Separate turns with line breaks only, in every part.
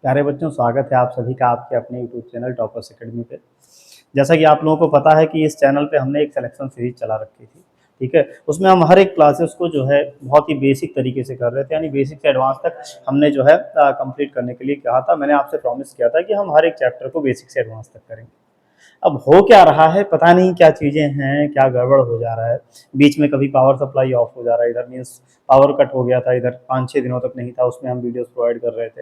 प्यारे बच्चों, स्वागत है आप सभी का आपके अपने यूट्यूब चैनल टॉपर्स एकेडमी पे। जैसा कि आप लोगों को पता है कि इस चैनल पे हमने एक सिलेक्शन सीरीज चला रखी थी, ठीक है। उसमें हम हर एक क्लासेस को जो है बहुत ही बेसिक तरीके से कर रहे थे, यानी बेसिक से एडवांस तक हमने जो है कंप्लीट करने के लिए कहा था। मैंने आपसे प्रॉमिस किया था कि हम हर एक चैप्टर को बेसिक से एडवांस तक करेंगे। अब हो क्या रहा है, पता नहीं क्या चीज़ें हैं, क्या गड़बड़ हो जा रहा है। बीच में कभी पावर सप्लाई ऑफ हो जा रहा है, इधर मीन्स पावर कट हो गया था, इधर 5-6 दिनों तक नहीं था, उसमें हम वीडियोस प्रोवाइड कर रहे थे।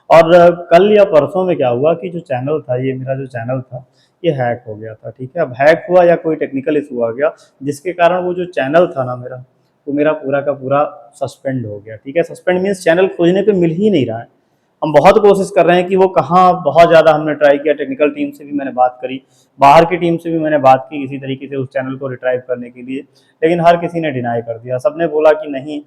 और कल या परसों में क्या हुआ कि जो चैनल था, ये मेरा जो चैनल था, ये हैक हो गया था, ठीक है। अब हैक हुआ या कोई टेक्निकल इशू आ गया, जिसके कारण वो जो चैनल था ना मेरा, वो मेरा पूरा का पूरा सस्पेंड हो गया, ठीक है। सस्पेंड मीन्स चैनल खोजने पे मिल ही नहीं रहा है। हम बहुत कोशिश कर रहे हैं कि वो कहाँ, बहुत ज़्यादा हमने ट्राई किया, टेक्निकल टीम से भी मैंने बात करी, बाहर की टीम से भी मैंने बात की किसी तरीके से उस चैनल को रिट्राइव करने के लिए, लेकिन हर किसी ने डिनाई कर दिया। सबने बोला कि नहीं,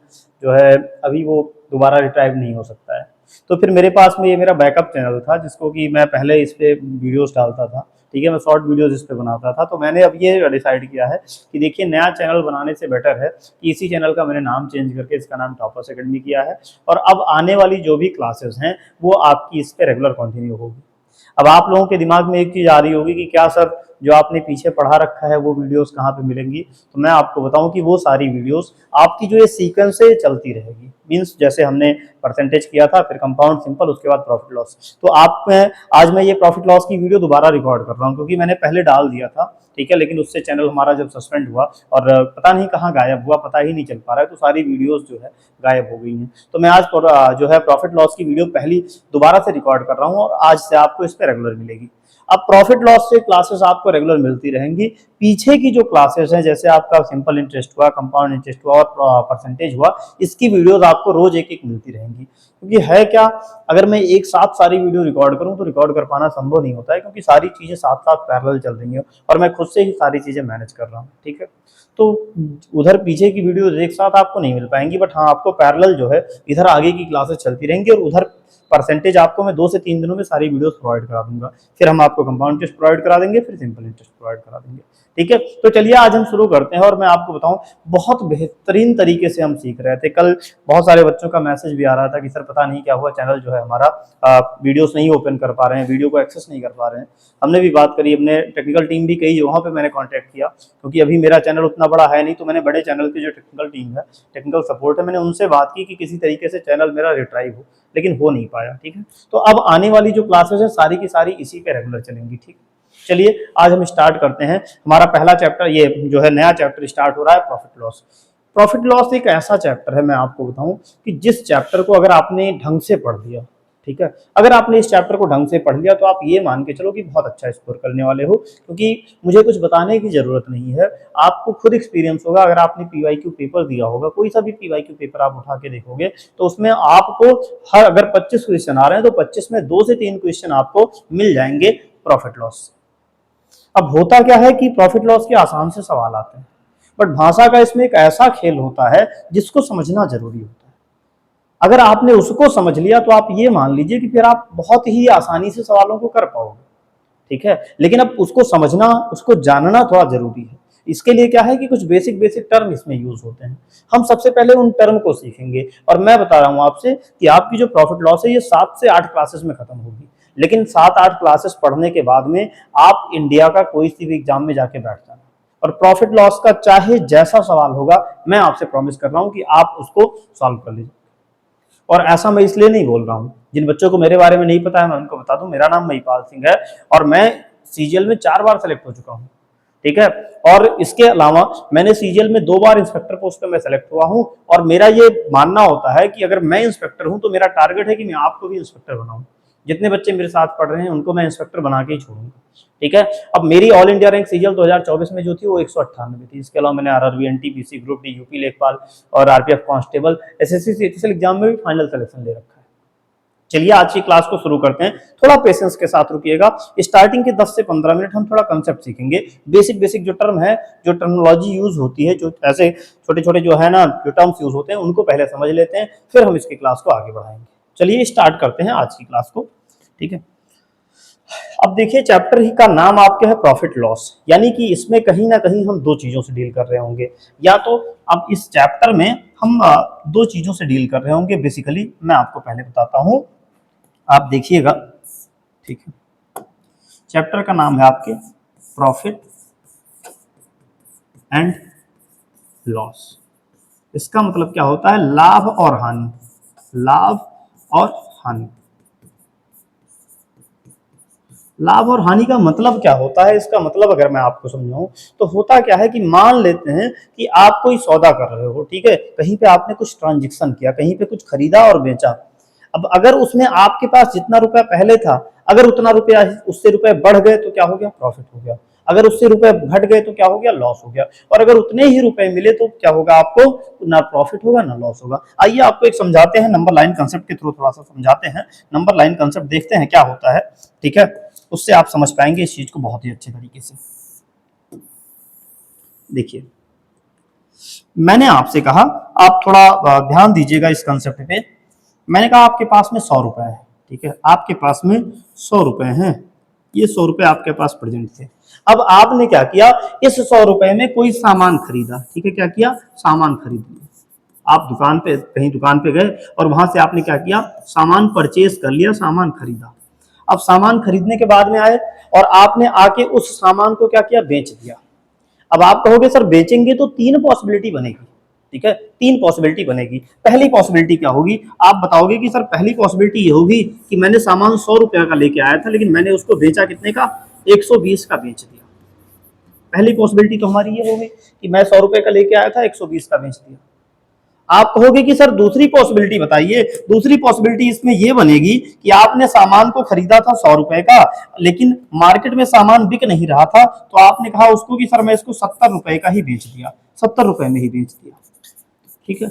जो है अभी वो दोबारा रिट्राइव नहीं हो सकता है। तो फिर मेरे पास में ये मेरा बैकअप चैनल था, जिसको कि मैं पहले इस पे वीडियोस डालता था, ठीक है। मैं शॉर्ट वीडियोस इस पे बनाता था। तो मैंने अब ये डिसाइड किया है कि देखिए, नया चैनल बनाने से बेटर है कि इसी चैनल का मैंने नाम चेंज करके इसका नाम टॉपर्स एकेडमी किया है। और अब आने वाली जो भी क्लासेस हैं वो आपकी इस पे रेगुलर कंटिन्यू होगी। अब आप लोगों के दिमाग में एक चीज़ आ रही होगी कि क्या सर, जो आपने पीछे पढ़ा रखा है वो वीडियोस कहाँ पे मिलेंगी। तो मैं आपको बताऊं कि वो सारी वीडियोस आपकी जो ये सीक्वेंस से चलती रहेगी। मीन्स जैसे हमने परसेंटेज किया था, फिर कंपाउंड सिंपल, उसके बाद प्रॉफिट लॉस। तो आप में आज मैं ये प्रॉफिट लॉस की वीडियो दोबारा रिकॉर्ड कर रहा हूँ, क्योंकि मैंने पहले डाल दिया था, ठीक है। लेकिन उससे चैनल हमारा जब सस्पेंड हुआ और पता नहीं कहाँ गायब हुआ, पता ही नहीं चल पा रहा है, तो सारी वीडियोस जो है गायब हो गई हैं। तो मैं आज जो है प्रॉफिट लॉस की वीडियो पहली दोबारा से रिकॉर्ड कर रहा हूँ, और आज से आपको इस पर रेगुलर मिलेगी। अब प्रॉफिट लॉस से क्लासेस आपको रेगुलर मिलती रहेंगी। पीछे की जो क्लासेस हैं, जैसे आपका सिंपल इंटरेस्ट हुआ, कंपाउंड इंटरेस्ट हुआ और परसेंटेज हुआ, इसकी वीडियोस आपको रोज एक एक मिलती रहेंगी। क्योंकि है क्या, अगर मैं एक साथ सारी वीडियो रिकॉर्ड करूं तो रिकॉर्ड कर पाना संभव नहीं होता है, क्योंकि सारी चीजें साथ साथ पैरेलल चल रही हैं और मैं खुद से ही सारी चीजें मैनेज कर रहा हूँ, ठीक है। तो उधर पीछे की वीडियो एक साथ आपको नहीं मिल पाएंगी, बट हाँ, आपको पैरेलल जो है इधर आगे की क्लासेस चलती रहेंगी, और उधर परसेंटेज आपको मैं 2 से 3 दिनों में सारी वीडियोस प्रोवाइड करा दूंगा। फिर हम आपको कंपाउंड इंटरेस्ट प्रोवाइड करा देंगे, फिर सिंपल इंटरेस्ट प्रोवाइड करा देंगे, ठीक है। तो चलिए आज हम शुरू करते हैं, और मैं आपको बताऊं, बहुत बेहतरीन तरीके से हम सीख रहे थे। कल बहुत सारे बच्चों का मैसेज भी आ रहा था कि सर पता नहीं क्या हुआ, चैनल जो है हमारा वीडियोस नहीं ओपन कर पा रहे हैं, वीडियो को एक्सेस नहीं कर पा रहे हैं। हमने भी बात करी, अपने टेक्निकल टीम भी कई जगहों पे मैंने कांटेक्ट किया, क्योंकि अभी मेरा चैनल उतना बड़ा है नहीं। तो मैंने बड़े चैनल की जो टेक्निकल टीम है, टेक्निकल सपोर्ट है, मैंने उनसे बात की कि किसी तरीके से चैनल मेरा रिट्राइव हो, लेकिन हो नहीं पाया, ठीक है। तो अब आने वाली जो क्लासेस है सारी की सारी इसी पे रेगुलर चलेंगी, ठीक। चलिए आज हम स्टार्ट करते हैं। हमारा पहला चैप्टर, ये जो है नया चैप्टर स्टार्ट हो रहा है, प्रॉफिट लॉस। प्रॉफिट लॉस एक ऐसा चैप्टर है, मैं आपको बताऊं कि जिस चैप्टर को अगर आपने ढंग से पढ़ लिया, ठीक है, अगर आपने इस चैप्टर को ढंग से पढ़ लिया, तो आप ये मान के चलो कि बहुत अच्छा स्कोर करने वाले हो, क्योंकि मुझे कुछ बताने की जरूरत नहीं है। आपको खुद एक्सपीरियंस होगा, अगर आपने पीवाईक्यू पेपर दिया होगा, कोई सा भी पीवाईक्यू पेपर आप उठा के देखोगे, तो उसमें आपको हर, अगर 25 क्वेश्चन आ रहे हैं, तो 25 में 2 से 3 क्वेश्चन आपको मिल जाएंगे प्रॉफिट लॉस। अब होता क्या है कि प्रॉफिट लॉस के आसान से सवाल आते हैं, बट भाषा का इसमें एक ऐसा खेल होता है जिसको समझना जरूरी होता है। अगर आपने उसको समझ लिया, तो आप ये मान लीजिए कि फिर आप बहुत ही आसानी से सवालों को कर पाओगे, ठीक है। लेकिन अब उसको समझना, उसको जानना थोड़ा जरूरी है। इसके लिए क्या है कि कुछ बेसिक बेसिक टर्म इसमें यूज होते हैं। हम सबसे पहले उन टर्म को सीखेंगे, और मैं बता रहा हूं आपसे कि आपकी जो प्रॉफिट लॉस है, ये 7 से 8 क्लासेस में खत्म होगी। लेकिन 7-8 क्लासेस पढ़ने के बाद में आप इंडिया का कोई सी भी एग्जाम में जाके बैठ जाना, और प्रॉफिट लॉस का चाहे जैसा सवाल होगा, मैं आपसे प्रॉमिस कर रहा हूं कि आप उसको सॉल्व कर लीजिए। और ऐसा मैं इसलिए नहीं बोल रहा हूं, जिन बच्चों को मेरे बारे में नहीं पता है, मैं उनको बता दूं, मेरा नाम महिपाल सिंह है, और मैं सीजीएल में 4 बार सेलेक्ट हो चुका हूं, ठीक है। और इसके अलावा मैंने सीजीएल में 2 बार इंस्पेक्टर पोस्ट पे मैं सेलेक्ट हुआ हूं, और मेरा ये मानना होता है कि अगर मैं इंस्पेक्टर हूं, तो मेरा टारगेट है कि मैं आपको भी इंस्पेक्टर बनाऊं। जितने बच्चे मेरे साथ पढ़ रहे हैं उनको मैं इंस्पेक्टर बना के ही छोड़ूंगा, ठीक है। अब मेरी ऑल इंडिया रैंक सीजीएल 2024 में जो थी, वो 198 थी। इसके अलावा मैंने RRB, NTPC, group D, UP लेखपाल और RPF constable, SSC CTC exam में भी फाइनल सिलेक्शन ले रखा है। चलिए आज की क्लास को शुरू करते हैं। थोड़ा पेशेंस के साथ रुकिएगा। स्टार्टिंग के 10 से 15 मिनट हम थोड़ा कंसेप्ट सीखेंगे, बेसिक बेसिक जो टर्म है, जो टर्मिनोलॉजी यूज होती है, जो ऐसे छोटे छोटे जो है ना, जो टर्म्स यूज होते हैं, उनको पहले समझ लेते हैं, फिर हम इसकी क्लास को आगे बढ़ाएंगे। चलिए स्टार्ट करते हैं आज की क्लास को, ठीक है। अब देखिए, चैप्टर ही का नाम आपके है प्रॉफिट लॉस, यानी कि इसमें कहीं ना कहीं हम 2 चीजों से डील कर रहे होंगे। या तो अब इस चैप्टर में हम 2 चीजों से डील कर रहे होंगे। बेसिकली मैं आपको पहले बताता हूं आप देखिएगा, ठीक है। चैप्टर का नाम है आपके प्रॉफिट एंड लॉस। इसका मतलब क्या होता है, लाभ और हानि, लाभ और हानि। लाभ और हानि का मतलब क्या होता है, इसका मतलब अगर मैं आपको समझाऊं तो होता क्या है कि मान लेते हैं कि आप कोई सौदा कर रहे हो, ठीक है, कहीं पे आपने कुछ ट्रांजैक्शन किया, कहीं पे कुछ खरीदा और बेचा। अब अगर उसमें आपके पास जितना रुपया पहले था, अगर उतना रुपया उससे रुपए बढ़ गए तो क्या हो गया, प्रॉफिट हो गया। अगर उससे रुपए घट गए तो क्या हो गया, लॉस हो गया। और अगर उतने ही रुपए मिले तो क्या होगा, आपको ना प्रॉफिट होगा ना लॉस होगा। आइए आपको एक समझाते हैं, नंबर लाइन कंसेप्ट के थ्रू थोड़ा सा समझाते हैं। नंबर लाइन कंसेप्ट देखते हैं क्या होता है, ठीक है, उससे आप समझ पाएंगे इस चीज को बहुत ही अच्छे तरीके से। देखिए, मैंने आपसे कहा, आप थोड़ा ध्यान दीजिएगा इस कंसेप्ट पे। मैंने कहा आपके पास में 100 रुपए है, ठीक है, आपके पास में 100 रुपए हैं, ये 100 रुपए आपके पास प्रेजेंट थे। अब आपने क्या किया, इस 100 रुपए में कोई सामान खरीदा, ठीक है, क्या किया, सामान खरीद लिया। आप दुकान पे, कहीं दुकान पे गए और वहां से आपने क्या किया, सामान परचेज कर लिया, सामान खरीदा। अब सामान खरीदने के बाद में आए और आपने आके उस सामान को क्या किया, बेच दिया। अब आप कहोगे सर बेचेंगे तो तीन पॉसिबिलिटी बनेगी, ठीक है, तीन पॉसिबिलिटी बनेगी। पहली पॉसिबिलिटी क्या होगी, आप बताओगे कि सर पहली पॉसिबिलिटी ये होगी कि मैंने सामान 100 रुपए का लेके आया था, लेकिन मैंने उसको बेचा कितने का, 120 का बेच दिया। पहली पॉसिबिलिटी तो हमारी ये होगी कि मैं 100 रुपए का लेके आया था, 120 का बेच दिया। आप कहोगे कि सर दूसरी पॉसिबिलिटी बताइए। दूसरी पॉसिबिलिटी इसमें यह बनेगी कि आपने सामान को खरीदा था 100 रुपए का, लेकिन मार्केट में सामान बिक नहीं रहा था, तो आपने कहा उसको कि सर मैं इसको 70 रुपए का ही बेच दिया, 70 रुपए में ही बेच दिया, ठीक है।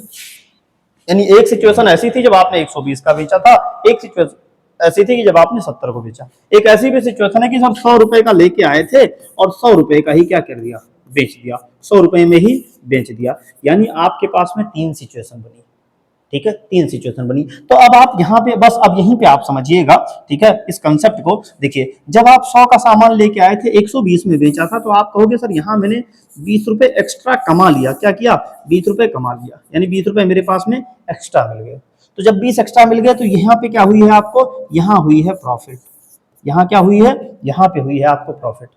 यानी एक सिचुएशन ऐसी थी जब आपने 120 का बेचा था, एक सिचुएशन ऐसी थी कि जब आपने 70 को बेचा। एक ऐसी भी सिचुएशन है कि सर 100 रुपए का लेके आए थे और 100 रुपए का ही क्या कर दिया, बेच दिया, 100 रुपए में ही बेच दिया। यानी आपके पास में तीन सिचुएशन बनी, ठीक है, तीन सिचुएशन बनी। तो अब आप यहाँ पे बस अब यहीं पे आप समझिएगा, ठीक है, इस कंसेप्ट को देखिए। जब आप 100 का सामान लेके आए थे, 120 में बेचा था, तो आप कहोगे सर यहाँ मैंने 20 रुपए एक्स्ट्रा कमा लिया। क्या किया, 20 रुपए कमा लिया, यानी 20 रुपए मेरे पास में एक्स्ट्रा मिल गए। तो जब 20 एक्स्ट्रा मिल गए तो यहाँ पे क्या हुई है, आपको यहाँ हुई है प्रॉफिट। यहाँ क्या हुई है, यहाँ पे हुई है आपको प्रॉफिट।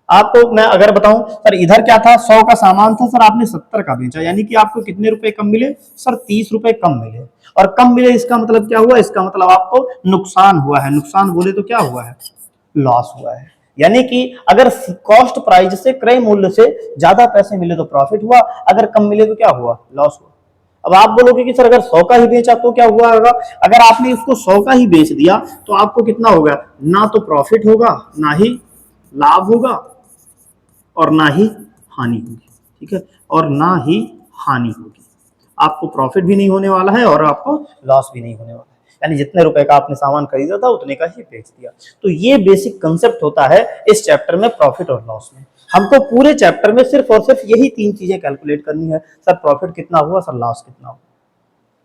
आपको मैं अगर बताऊं सर इधर क्या था, 100 का सामान था सर, आपने 70 का बेचा, यानी कि आपको कितने रुपए कम मिले, सर 30 रुपए कम मिले। और कम मिले इसका मतलब क्या हुआ, इसका मतलब आपको नुकसान हुआ है। नुकसान बोले तो क्या हुआ है, लॉस हुआ है। यानी कि अगर कॉस्ट प्राइस से, क्रय मूल्य से ज्यादा पैसे मिले तो प्रॉफिट हुआ, अगर कम मिले तो क्या हुआ, लॉस हुआ। अब आप बोलोगे कि सर अगर 100 का ही बेचा तो क्या हुआ होगा। अगर आपने इसको 100 का ही बेच दिया तो आपको कितना होगा, ना तो प्रॉफिट होगा, ना ही लाभ होगा, और ना ही हानि होगी, ठीक है, और ना ही हानि होगी। आपको प्रॉफिट भी नहीं होने वाला है और आपको लॉस भी नहीं होने वाला है। यानी जितने रुपए का आपने सामान खरीदा था उतने का ही बेच दिया। तो ये बेसिक कंसेप्ट होता है इस चैप्टर में, प्रॉफिट और लॉस में। हमको पूरे चैप्टर में सिर्फ और सिर्फ यही तीन चीजें कैलकुलेट करनी है, सर प्रॉफिट कितना हुआ, सर लॉस कितना हुआ,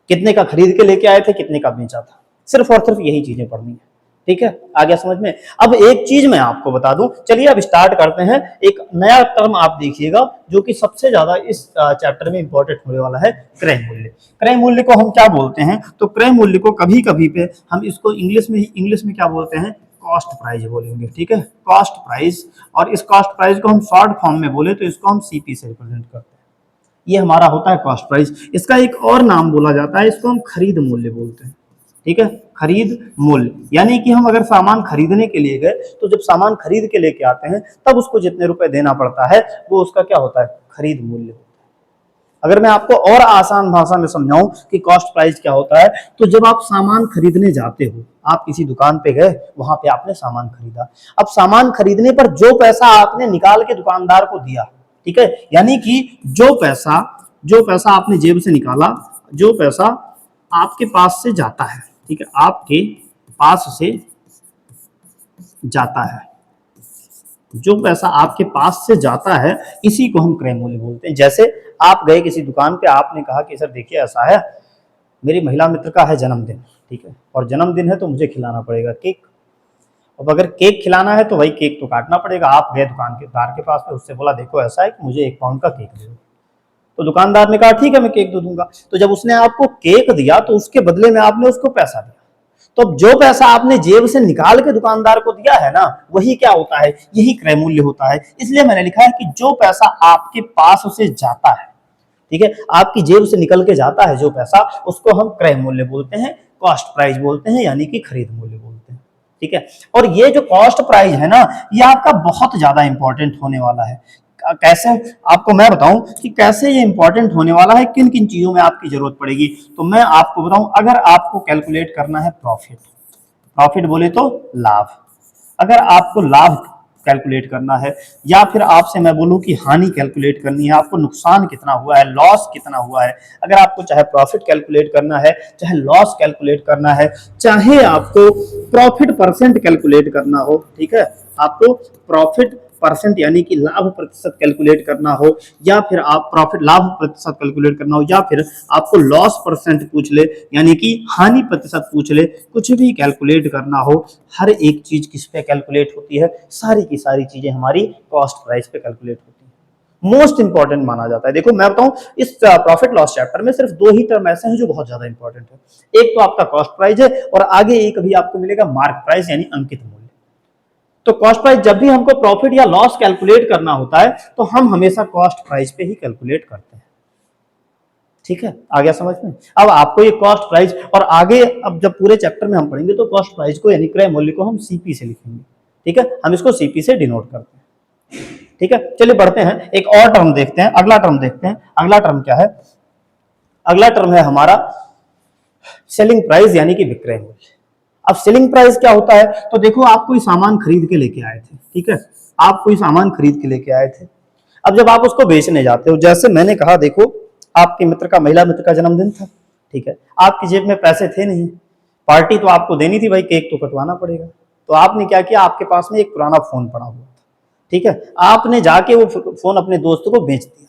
कितने का खरीद के लेके आए थे, कितने का बेचा था, सिर्फ और सिर्फ यही चीजें पढ़नी है, ठीक है। आ गया समझ में। अब एक चीज मैं आपको बता दूं, चलिए अब स्टार्ट करते हैं। एक नया टर्म आप देखिएगा जो कि सबसे ज्यादा इस चैप्टर में इंपॉर्टेंट होने वाला है, क्रय मूल्य। क्रय मूल्य को हम क्या बोलते हैं, तो क्रय मूल्य को कभी कभी पे हम इसको इंग्लिश में क्या बोलते हैं, कॉस्ट प्राइस बोलेंगे, ठीक है, कॉस्ट प्राइस। और इस कॉस्ट प्राइस को हम शॉर्ट फॉर्म में बोले तो इसको हम सीपी से रिप्रेजेंट करते हैं। ये हमारा होता है कॉस्ट प्राइस। इसका एक और नाम बोला जाता है, इसको हम खरीद मूल्य बोलते हैं, ठीक है, खरीद मूल्य। यानी कि हम अगर सामान खरीदने के लिए गए तो जब सामान खरीद के लेके आते हैं तब उसको जितने रुपए देना पड़ता है वो उसका क्या होता है, खरीद मूल्य। अगर मैं आपको और आसान भाषा में समझाऊं कि कॉस्ट प्राइस क्या होता है, तो जब आप सामान खरीदने जाते हो, आप किसी दुकान पे गए, वहां पे आपने सामान खरीदा। अब सामान खरीदने पर जो पैसा आपने निकाल के दुकानदार को दिया, ठीक है, यानी कि जो पैसा आपने जेब से निकाला, जो पैसा आपके पास से जाता है, ठीक है, आपके पास से जाता है, जो पैसा आपके पास से जाता है, इसी को हम क्रय मूल्य बोलते हैं। जैसे आप गए किसी दुकान पे, आपने कहा कि सर देखिए ऐसा है, मेरी महिला मित्र का है जन्मदिन, ठीक है, और जन्मदिन है तो मुझे खिलाना पड़ेगा केक। अब अगर केक खिलाना है तो भाई केक तो काटना पड़ेगा। आप गए दुकानदार के पास में, उससे बोला देखो ऐसा है कि मुझे 1 पाउंड का केक दे दो। तो दुकानदार ने कहा ठीक है मैं केक दे दूंगा। तो जब उसने आपको केक दिया तो उसके बदले में आपने उसको पैसा दिया। तो जो पैसा आपने जेब से निकाल के दुकानदार को दिया है ना, वही क्या होता है, यही क्रय मूल्य होता है। इसलिए मैंने लिखा है कि जो पैसा आपके पास से जाता है, ठीक है, आपकी जेब से निकल के जाता है जो पैसा, उसको हम क्रय मूल्य बोलते हैं, कॉस्ट प्राइस बोलते हैं, यानी कि खरीद मूल्य बोलते हैं। ठीक है, और ये जो कॉस्ट प्राइस है ना, ये आपका बहुत ज्यादा इंपॉर्टेंट होने वाला है। कैसे, आपको मैं बताऊं कि कैसे ये इंपॉर्टेंट होने वाला है, किन किन चीजों में आपकी जरूरत पड़ेगी। तो मैं आपको बताऊं, अगर आपको कैलकुलेट करना है प्रॉफिट, प्रॉफिट बोले तो लाभ, अगर आपको लाभ कैलकुलेट करना है, या फिर आपसे मैं बोलूं कि हानि कैलकुलेट करनी है, आपको नुकसान कितना हुआ है, लॉस कितना हुआ है, अगर आपको चाहे प्रॉफिट कैलकुलेट करना है, चाहे लॉस कैलकुलेट करना है, चाहे आपको प्रॉफिट परसेंट कैलकुलेट करना हो, ठीक है, आपको प्रॉफिट परसेंट यानी कि लाभ प्रतिशत कैलकुलेट करना हो, या फिर आप प्रॉफिट लाभ प्रतिशत कैलकुलेट करना हो, या फिर आपको लॉस परसेंट पूछ ले यानी कि हानि प्रतिशत पूछ ले, कुछ भी कैलकुलेट करना हो, हर एक चीज किस पे कैलकुलेट होती है, सारी की सारी चीजें हमारी कॉस्ट प्राइस पे कैलकुलेट होती है। मोस्ट इंपॉर्टेंट माना जाता है। देखो मैं बताऊं, इस प्रॉफिट लॉस चैप्टर में सिर्फ दो ही टर्म ऐसे हैं जो बहुत ज्यादा इंपॉर्टेंट है। एक तो आपका कॉस्ट प्राइस है, और आगे एक अभी आपको मिलेगा मार्क प्राइस यानी अंकित मूल्य। तो कॉस्ट प्राइस, जब भी हमको प्रॉफिट या लॉस कैलकुलेट करना होता है तो हम हमेशा कॉस्ट प्राइस पे ही कैलकुलेट करते हैं। ठीक है, आ गया समझ में। अब आपको ये कॉस्ट प्राइस, और आगे अब जब पूरे चैप्टर में हम पढ़ेंगे तो कॉस्ट प्राइस को यानी क्रय मूल्य को हम सीपी से लिखेंगे। ठीक है, हम इसको सीपी से डिनोट करते हैं। ठीक है, चलिए बढ़ते हैं, एक और टर्म देखते हैं, अगला टर्म देखते हैं। अगला टर्म क्या है, अगला टर्म है हमारा सेलिंग प्राइस यानी कि विक्रय मूल्य। अब सेलिंग प्राइस क्या होता है, तो देखो आप कोई सामान खरीद के लेके आए थे, ठीक है, आप कोई सामान खरीद के लेके आए थे। अब जब आप उसको बेचने जाते हो, जैसे मैंने कहा, देखो आपके मित्र का, महिला मित्र का जन्मदिन था, ठीक है, आपकी जेब में पैसे थे नहीं, पार्टी तो आपको देनी थी भाई, केक तो कटवाना पड़ेगा। तो आपने क्या किया, आपके पास में एक पुराना फोन पड़ा हुआ था, ठीक है, आपने जाके वो फोन अपने दोस्त को बेच दिया।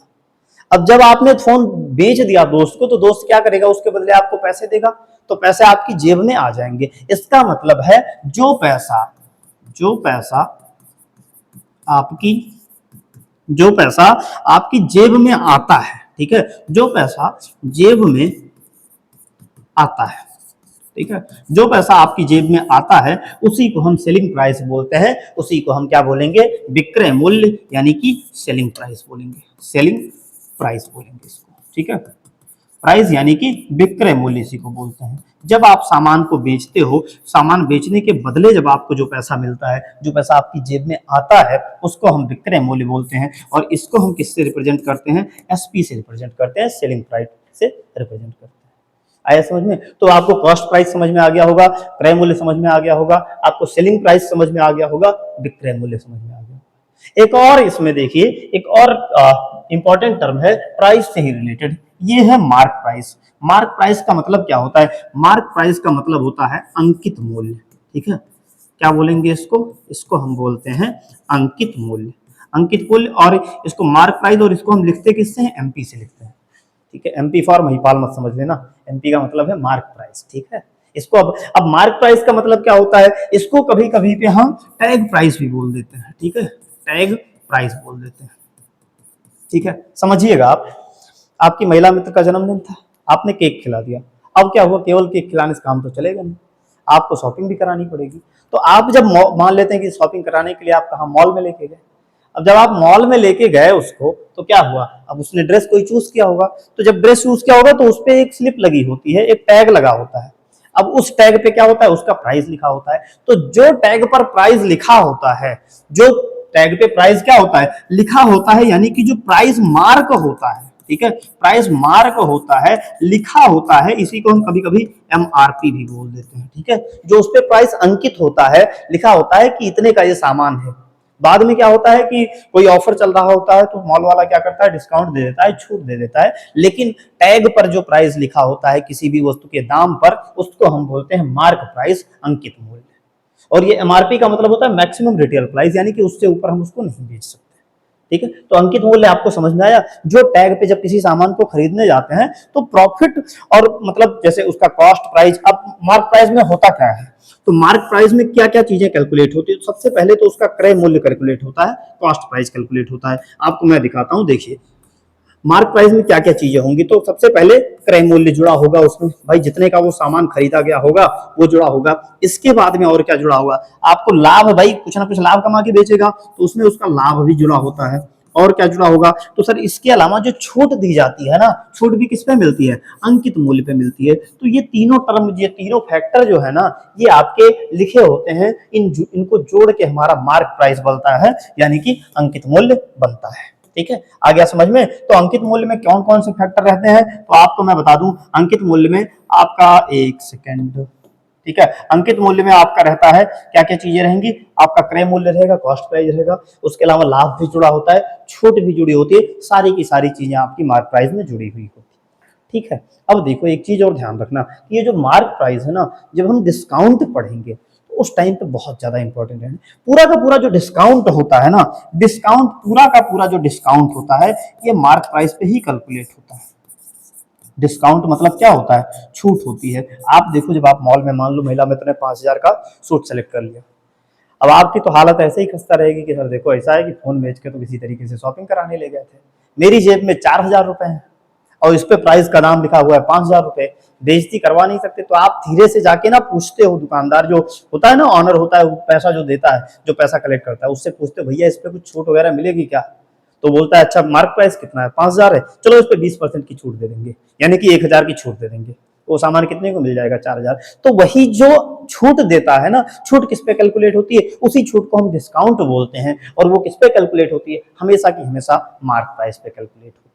अब जब आपने फोन बेच दिया दोस्त को, तो दोस्त क्या करेगा, उसके बदले आपको पैसे देगा, तो पैसे आपकी जेब में आ जाएंगे। इसका मतलब है जो पैसा आपकी जो पैसा आपकी जेब में आता है, ठीक है, जो पैसा जेब में आता है, ठीक है, जो पैसा आपकी जेब में आता है, उसी को हम सेलिंग प्राइस बोलते हैं, उसी को हम क्या बोलेंगे, विक्रय मूल्य यानी कि सेलिंग प्राइस बोलेंगे, सेलिंग प्राइस बोलेंगे इसको। ठीक है, प्राइस यानी कि विक्रय मूल्य इसी को बोलते हैं। जब आप सामान को बेचते हो, सामान बेचने के बदले जब आपको जो पैसा मिलता है, जो पैसा आपकी जेब में आता है, उसको हम विक्रय मूल्य बोलते हैं। और इसको हम किससे रिप्रेजेंट करते हैं, एसपी से रिप्रेजेंट करते हैं, सेलिंग प्राइस से रिप्रेजेंट करते हैं। आया समझ में। तो आपको कॉस्ट प्राइस समझ में आ गया होगा, क्रय मूल्य समझ में आ गया होगा, आपको सेलिंग प्राइस समझ में आ गया होगा, विक्रय मूल्य समझ में आ गया। एक और इसमें देखिए, एक और इंपॉर्टेंट टर्म है प्राइस से ही रिलेटेड, ये है मार्क प्राइस। मार्क प्राइस का मतलब क्या होता है, मार्क प्राइस का मतलब होता है अंकित मूल्य। ठीक है, क्या बोलेंगे इसको, इसको हम बोलते हैं अंकित मूल्य, अंकित मूल्य। और इसको मार्क प्राइस, और इसको हम लिखते किससे हैं, एमपी से लिखते हैं। ठीक है, एमपी फॉर महिपाल मत समझ लेना, एमपी का मतलब है मार्क प्राइस। ठीक है, इसको अब मार्क प्राइस का मतलब क्या होता है, इसको कभी कभी पे हम टैग प्राइस भी बोल देते हैं। ठीक है, टैग प्राइस बोल देते हैं। ठीक है, समझिएगा आप, आपकी महिला मित्र का जन्मदिन था, आपने केक खिला दिया। अब क्या हुआ, केवल केक खिलाने से काम तो चलेगा नहीं, आपको शॉपिंग भी करानी पड़ेगी। तो आप जब मान लेते हैं कि शॉपिंग कराने के लिए आप कहाँ, मॉल में लेके गए। अब जब आप मॉल में लेके गए उसको, तो क्या हुआ, अब उसने ड्रेस कोई चूज किया होगा, तो जब ड्रेस चूज किया होगा तो उस पर एक स्लिप लगी होती है, एक टैग लगा होता है। अब उस टैग पे क्या होता है, उसका प्राइस लिखा होता है। तो जो टैग पर प्राइस लिखा होता है, जो टैग पे प्राइस क्या होता है, लिखा होता है, यानी कि जो प्राइस मार्क होता है, ठीक है, प्राइस मार्क होता है, लिखा होता है, इसी को हम कभी कभी एमआरपी भी बोल देते हैं। ठीक है, जो उस पे प्राइस अंकित होता है, लिखा होता है कि इतने का ये सामान है। बाद में क्या होता है कि कोई ऑफर चल रहा होता है तो मॉल वाला क्या करता है, डिस्काउंट दे देता है, छूट दे देता है, लेकिन टैग पर जो प्राइस लिखा होता है किसी भी वस्तु के दाम पर, उसको हम बोलते हैं मार्क प्राइस, अंकित मूल्य। और ये एमआरपी का मतलब होता है मैक्सिमम रिटेल प्राइस, यानी कि उससे ऊपर हम उसको नहीं बेच सकते। ठीक है, तो अंकित मूल्य आपको समझ में आया। जो टैग पे जब किसी सामान को खरीदने जाते हैं तो प्रॉफिट और मतलब जैसे उसका कॉस्ट प्राइस, अब मार्क प्राइस में होता क्या है, तो मार्क प्राइस में क्या क्या चीजें कैलकुलेट होती है। सबसे पहले तो उसका क्रय मूल्य कैलकुलेट होता है, कॉस्ट प्राइस कैलकुलेट होता है। आपको मैं दिखाता हूं, देखिए मार्क प्राइस में क्या क्या चीजें होंगी, तो सबसे पहले क्रय मूल्य जुड़ा होगा उसमें, भाई जितने का वो सामान खरीदा गया होगा वो जुड़ा होगा। इसके बाद में और क्या जुड़ा होगा, आपको लाभ, भाई कुछ ना कुछ लाभ कमा के बेचेगा तो उसमें उसका लाभ भी जुड़ा होता है। और क्या जुड़ा होगा, तो सर इसके अलावा जो छूट दी जाती है ना, छूट भी किस पे मिलती है, अंकित मूल्य पे मिलती है। तो ये तीनों टर्म, ये तीनों फैक्टर जो है ना, ये आपके लिखे होते हैं, इनको जोड़ के हमारा मार्क प्राइस बनता है, यानी कि अंकित मूल्य बनता है। ठीक है, आ गया समझ में। तो अंकित मूल्य में कौन कौन से फैक्टर रहते हैं, तो आपको मैं बता दूं, अंकित मूल्य में आपका, एक सेकेंड, ठीक है, अंकित मूल्य में आपका रहता है क्या क्या चीजें रहेंगी, आपका क्रय मूल्य रहेगा, कॉस्ट प्राइस रहेगा, उसके अलावा लाभ भी जुड़ा होता है, छूट भी जुड़ी होती है, सारी की सारी चीजें आपकी मार्क प्राइस में जुड़ी हुई होती है। ठीक है, अब देखो एक चीज और ध्यान रखना, ये जो मार्क प्राइस है ना, जब हम डिस्काउंट पढ़ेंगे तो उस टाइम पे बहुत ज्यादा इंपॉर्टेंट है। पूरा का पूरा जो डिस्काउंट होता है ना, डिस्काउंट पूरा का पूरा जो डिस्काउंट होता है, ये मार्क प्राइस पे ही कैलकुलेट होता है। डिस्काउंट मतलब क्या होता है, छूट होती है। आप देखो, जब आप मॉल में मान लो महिला मित्र ने 5,000 का सूट सेलेक्ट कर लिया, अब आपकी तो हालत ऐसे ही खस्ता रहेगी कि सर देखो ऐसा है कि फोन बेच के तो किसी तरीके से शॉपिंग कराने ले गए थे, मेरी जेब में 4,000 रुपए है और इस पे प्राइस का दाम लिखा हुआ है 5,000 रुपए, बेइज्जती करवा नहीं सकते, तो आप धीरे से जाके ना पूछते हो, दुकानदार जो होता है ना, ऑनर होता है, वो पैसा जो देता है, जो पैसा कलेक्ट करता है, उससे पूछते हो भैया इस पे कुछ छूट वगैरह मिलेगी क्या, तो बोलता है अच्छा मार्क प्राइस कितना है, 5,000 है, चलो इस पे 20% की छूट दे देंगे, यानी कि 1,000 की छूट दे देंगे, वो सामान कितने को मिल जाएगा, 4,000। तो वही जो छूट देता है ना, छूट किस पे कैलकुलेट होती है, उसी छूट को हम डिस्काउंट बोलते हैं, और वो किस पे कैलकुलेट होती है, हमेशा की हमेशा मार्क प्राइस पे कैलकुलेट होती है।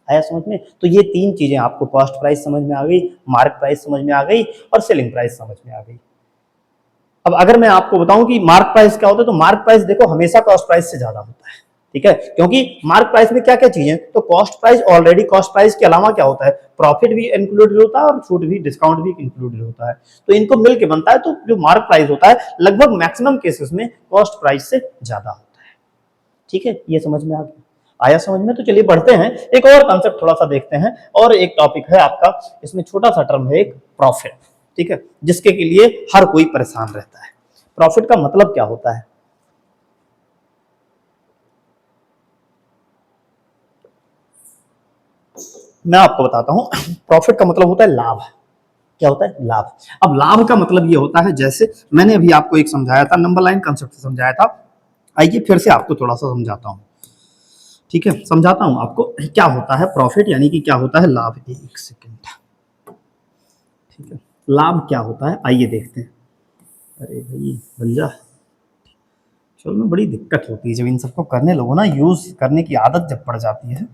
आया समझ में। तो ये तीन चीजें आपको, कॉस्ट प्राइस समझ में आ गई, मार्क प्राइस समझ में आ गई, और सेलिंग प्राइस समझ में आ गई। अब अगर मैं आपको बताऊं कि मार्क प्राइस क्या होता है, तो मार्क प्राइस देखो हमेशा कॉस्ट प्राइस से ज्यादा होता है। ठीक है, क्योंकि मार्क प्राइस में क्या क्या चीजें, तो cost price, already cost price के अलावा क्या होता है, प्रॉफिट भी इंक्लूडेड होता है और छूट भी, डिस्काउंट भी इंक्लूडेड होता है, तो इनको मिलकर बनता है। तो जो मार्क प्राइस होता है लगभग मैक्सिमम केसेस में कॉस्ट प्राइस से ज्यादा होता है। ठीक है, ये समझ में आ गया, आया समझ में। तो चलिए बढ़ते हैं, एक और कंसेप्ट थोड़ा सा देखते हैं, और एक टॉपिक है आपका, इसमें छोटा सा टर्म है एक, प्रॉफिट। ठीक है, जिसके के लिए हर कोई परेशान रहता है। प्रॉफिट का मतलब क्या होता है, मैं आपको बताता हूं। प्रॉफिट का मतलब होता है लाभ। क्या होता है, लाभ। अब लाभ का मतलब ये होता है, जैसे मैंने अभी आपको एक समझाया था, नंबर लाइन कंसेप्ट से समझाया था, आइए फिर से आपको थोड़ा सा समझाता हूं। ठीक है, समझाता हूं आपको क्या होता है प्रॉफिट, यानी कि क्या होता है लाभ। एक सेकेंड, ठीक है, लाभ क्या होता है आइए देखते हैं। अरे भाई बन जा, चलो में बड़ी दिक्कत होती है जब इन सबको करने लगो ना, यूज करने की आदत जब पड़ जाती है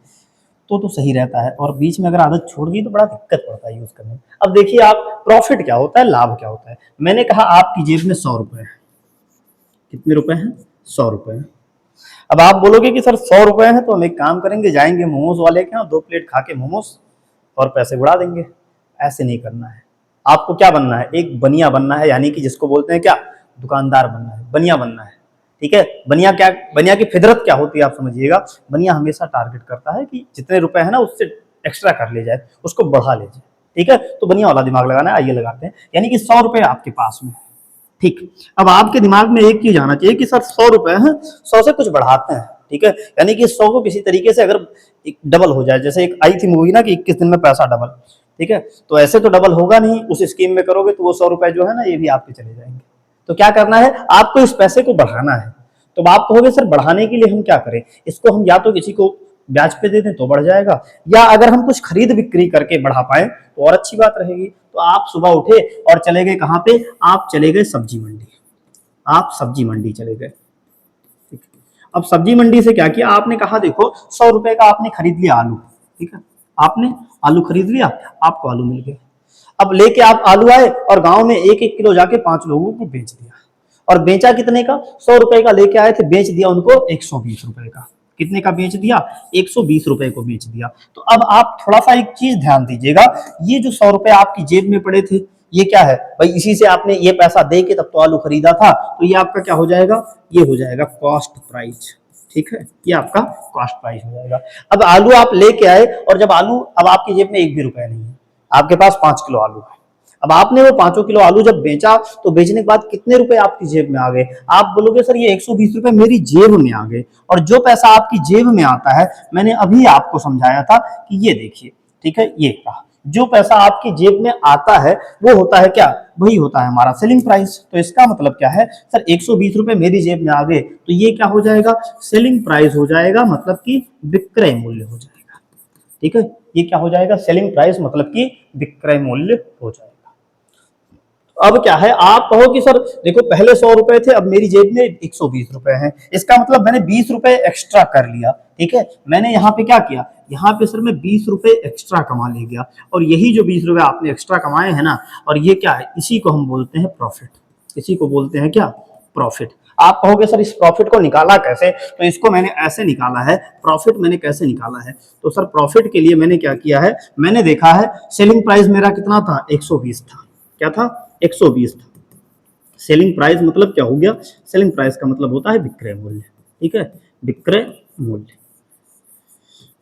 तो सही रहता है, और बीच में अगर आदत छूट गई तो बड़ा दिक्कत पड़ता है यूज करने में। अब देखिए आप, प्रॉफिट क्या होता है, लाभ क्या होता है। मैंने कहा आपकी जेब में 100 रुपए है, कितने रुपए हैं, 100 रुपए हैं। अब आप बोलोगे कि सर 100 रुपए हैं, तो हम एक काम करेंगे, जाएंगे मोमोज वाले के यहाँ, 2 प्लेट खा के मोमोज और पैसे उड़ा देंगे। ऐसे नहीं करना है, आपको क्या बनना है, एक बनिया बनना है, यानी कि जिसको बोलते हैं क्या, दुकानदार बनना है, बनिया बनना है। ठीक है, बनिया क्या, बनिया की फितरत क्या होती है आप समझिएगा, बनिया हमेशा टारगेट करता है कि जितने रुपए है ना उससे एक्स्ट्रा कर ले जाए, उसको बढ़ा ले जाए। ठीक है, तो बनिया वाला दिमाग लगाना है, आइए लगाते हैं। यानी कि 100 रुपए आपके पास में, ठीक। अब आपके दिमाग में एक चीज आना चाहिए कि सर 100 रुपए हैं, 100 से कुछ बढ़ाते हैं। ठीक है, यानी कि 100 को किसी तरीके से अगर डबल हो जाए, जैसे एक आई थी मूवी ना कि 21 दिन में पैसा डबल। ठीक है, तो ऐसे तो डबल होगा नहीं, उस स्कीम में करोगे तो वो 100 रुपए जो है ना, ये भी आपके चले जाएंगे। तो क्या करना है, आपको इस पैसे को बढ़ाना है। तो आप कहोगे सर बढ़ाने के लिए हम क्या करें, इसको हम या तो किसी को ब्याज पे दे दें तो बढ़ जाएगा, या अगर हम कुछ खरीद बिक्री करके बढ़ा पाए तो और अच्छी बात रहेगी। तो आप सुबह उठे और चले गए कहां पे, आप चले गए सब्जी मंडी, आप सब्जी मंडी चले गए। अब सब्जी मंडी से क्या किया आपने, कहा देखो 100 रुपए का आपने खरीद लिया आलू। ठीक है, आपने आलू खरीद लिया, आपको आलू मिल गए। अब लेके आप आलू आए और गांव में 1-1 किलो जाके 5 लोगों को बेच दिया, और बेचा कितने का, 100 रुपए का लेके आए थे, बेच दिया उनको 120 रुपए का। कितने का बेच दिया, 120 रुपए को बेच दिया। तो अब आप थोड़ा सा एक चीज ध्यान दीजिएगा, ये जो 100 रुपए आपकी जेब में पड़े थे, ये क्या है भाई, इसी से आपने ये पैसा दे के तब तो आलू खरीदा था, तो ये आपका क्या हो जाएगा, ये हो जाएगा कॉस्ट प्राइस। ठीक है, ये आपका कॉस्ट प्राइस हो जाएगा। अब आलू आप लेके आए, और जब आलू, अब आपकी जेब में एक भी रुपया नहीं है, आपके पास 5 किलो आलू है। अब आपने वो 5 किलो आलू जब बेचा तो बेचने के बाद कितने रुपए आपकी जेब में आ गए? आप बोलोगे सर ये 120 रुपए मेरी जेब में आ गए। और जो पैसा आपकी जेब में आता है, मैंने अभी आपको समझाया था कि ये देखिए, ठीक है, ये कहा जो पैसा आपकी जेब में आता है वो होता है क्या? वही होता है हमारा सेलिंग प्राइस। तो इसका मतलब क्या है सर, 120 रुपए मेरी जेब में आ गए तो ये क्या हो जाएगा? सेलिंग प्राइस हो जाएगा, मतलब कि विक्रय मूल्य हो जाएगा। ठीक है, ये क्या हो जाएगा? सेलिंग प्राइस मतलब कि विक्रय मूल्य हो जाएगा। अब क्या है, आप कहो कि सर देखो पहले 100 रुपए थे, अब मेरी जेब में 120 रुपए हैं, इसका मतलब मैंने 20 रुपए एक्स्ट्रा कर लिया। ठीक है, मैंने यहाँ पे क्या किया, यहाँ पे सर मैं 20 रुपए एक्स्ट्रा कमा ले गया, और यही जो 20 रुपए आपने एक्स्ट्रा कमाए हैं ना, और ये क्या है, इसी को हम बोलते हैं प्रॉफिट। इसी को बोलते हैं क्या? प्रॉफिट। आप कहोगे सर इस प्रॉफिट को निकाला कैसे? तो इसको मैंने ऐसे निकाला है, प्रॉफिट मैंने कैसे निकाला है? तो सर प्रॉफिट के लिए मैंने क्या किया है, मैंने देखा है सेलिंग प्राइस मेरा कितना था? 120 था। क्या था? 120 था। सेलिंग प्राइस मतलब क्या हो गया? सेलिंग प्राइस का मतलब होता है विक्रय मूल्य। ठीक है, विक्रय मूल्य।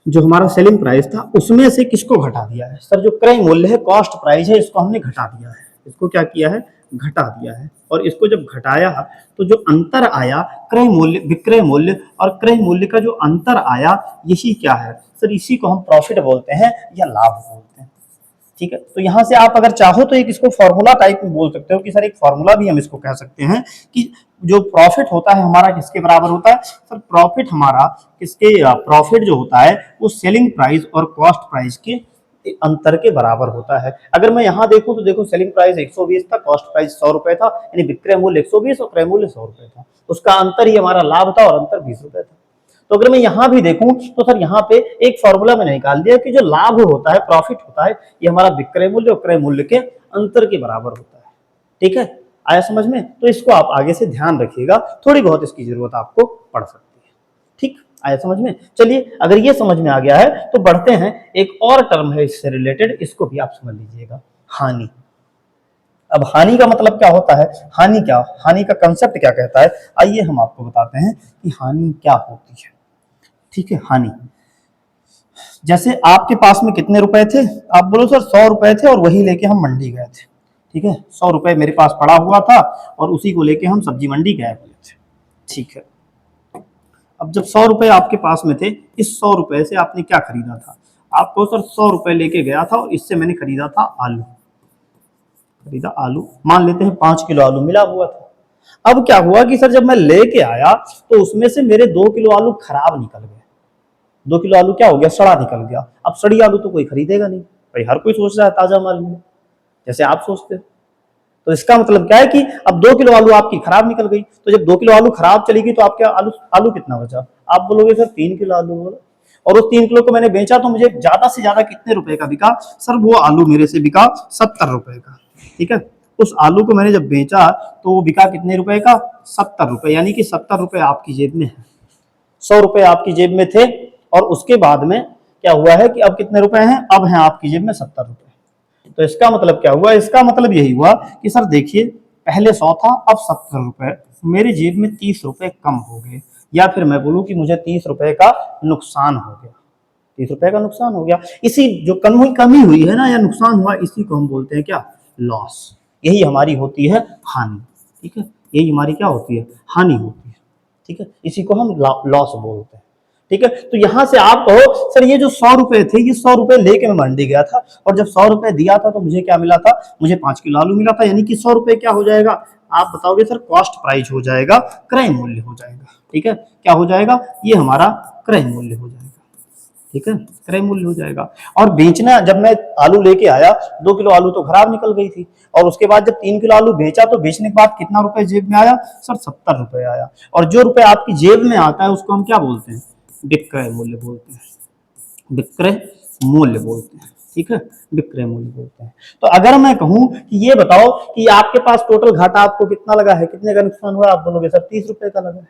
जो हमारा सेलिंग प्राइस था उसमें से किसको घटा दिया है? सर जो क्रय मूल्य है, कॉस्ट प्राइस है, इसको हमने घटा दिया है। इसको क्या किया है? घटा दिया है। और इसको जब घटाया तो जो अंतर आया क्रय मूल्य, विक्रय मूल्य और क्रय मूल्य का जो अंतर आया, यही क्या है सर? इसी को हम प्रॉफिट बोलते हैं या लाभ बोलते हैं। ठीक है, तो यहां से आप अगर चाहो तो एक इसको फॉर्मूला टाइप में बोल सकते हो कि सर एक फॉर्मूला भी हम इसको कह सकते हैं कि जो प्रॉफिट होता है हमारा किसके बराबर होता है? सर प्रॉफिट हमारा किसके, प्रॉफिट जो होता है वो सेलिंग प्राइस और कॉस्ट प्राइस के अंतर के बराबर होता है। अगर मैं यहाँ देखूं तो देखो सेलिंग प्राइस 120 था, कॉस्ट प्राइस 100 रुपए था, यानी विक्रय मूल्य 120 और क्रय मूल्य 100 रुपए था। उसका अंतर ही हमारा लाभ था और अंतर 20 रुपए था। तो अगर मैं यहां भी देखूं तो सर यहाँ पे एक फॉर्मूला मैंने निकाल दिया कि जो लाभ होता है, प्रॉफिट होता है, ये हमारा विक्रय मूल्य और क्रय मूल्य के अंतर के बराबर होता है। ठीक है, आया समझ में? तो इसको आप आगे से ध्यान रखिएगा, थोड़ी बहुत इसकी जरूरत आपको पड़ सकती है। ठीक, आया समझ में? चलिए, अगर ये समझ में आ गया है तो बढ़ते हैं, एक और टर्म है इससे रिलेटेड, इसको भी आप समझ लीजिएगा, हानि। अब हानि का मतलब क्या होता है? हानि क्या, हानि का कंसेप्ट क्या कहता है, आइए हम आपको बताते हैं कि हानि क्या होती है। ठीक है, हानि जैसे आपके पास में कितने रुपए थे? आप बोलो सर 100 रुपए थे और वही लेके हम मंडी गए थे। ठीक है, 100 रुपए मेरे पास पड़ा हुआ था और उसी को लेके हम सब्जी मंडी गए हुए थे। ठीक है, अब जब 100 रुपए आपके पास में थे, इस 100 रुपए से आपने क्या खरीदा था? आपको सर 100 रुपए लेके गया था और इससे मैंने खरीदा था आलू। खरीदा आलू, मान लेते हैं 5 किलो आलू मिला हुआ था। अब क्या हुआ कि सर जब मैं लेके आया तो उसमें से मेरे 2 किलो आलू खराब निकल गए। 2 किलो आलू क्या हो गया? सड़ा निकल गया। अब सड़ी आलू तो कोई खरीदेगा नहीं भाई, हर कोई सोच रहा है ताजा माल में, जैसे आप सोचते हो। तो इसका मतलब क्या है कि अब 2 किलो आलू आपकी खराब निकल गई। तो जब 2 किलो आलू खराब चली गई तो आपके आलू आलू कितना बचा? आप बोलोगे सर 3 किलो आलू बोला, और उस 3 किलो को मैंने बेचा तो मुझे ज्यादा से ज्यादा कितने रुपए का बिका? सर वो आलू मेरे से बिका 70 रुपए का। ठीक है, उस आलू को मैंने जब बेचा तो वो बिका कितने रुपए का? 70 रुपए, यानी कि 70 रुपए आपकी जेब में है। 100 रुपए आपकी जेब में थे और उसके बाद में क्या हुआ है कि अब कितने रुपए हैं? अब हैं आपकी जेब में 70 रुपए। तो इसका मतलब क्या हुआ? इसका मतलब यही हुआ कि सर देखिए पहले 100 था, अब 70 रुपए, मेरी जेब में 30 रुपए कम हो गए, या फिर मैं बोलूं कि मुझे 30 रुपए का नुकसान हो गया। 30 रुपए का नुकसान हो गया। इसी जो कमी हुई है ना, या नुकसान हुआ, इसी को हम बोलते हैं क्या? लॉस। यही हमारी होती है हानि। ठीक है, यही हमारी क्या होती है? हानि होती है। ठीक है, इसी को हम लॉस बोलते हैं। ठीक है, तो यहां से आप कहो सर ये जो 100 रुपए थे, ये 100 रुपए लेके मैं मंडी गया था और जब 100 रुपए दिया था तो मुझे क्या मिला था? मुझे 5 किलो आलू मिला था, यानी कि 100 रुपए क्या हो जाएगा? आप बताओगे सर कॉस्ट प्राइस हो जाएगा, क्रय मूल्य हो जाएगा। ठीक है, क्या हो जाएगा? ये हमारा क्रय मूल्य हो जाएगा। ठीक है, क्रय मूल्य हो जाएगा। और बेचना, जब मैं आलू लेके आया 2 किलो आलू तो खराब निकल गई थी, और उसके बाद जब 3 किलो आलू बेचा तो बेचने के बाद कितना रुपए जेब में आया? सर 70 रुपए आया। और जो रुपए आपकी जेब में आता है उसको हम क्या बोलते हैं? विक्रय मूल्य बोलते हैं। विक्रय मूल्य बोलते हैं। ठीक है, विक्रय मूल्य बोलते हैं। तो अगर मैं कहूं कि ये बताओ कि आपके पास टोटल घाटा आपको कितना लगा है, कितने का नुकसान हुआ? आप बोलोगे सर 30 रुपए का लगा है।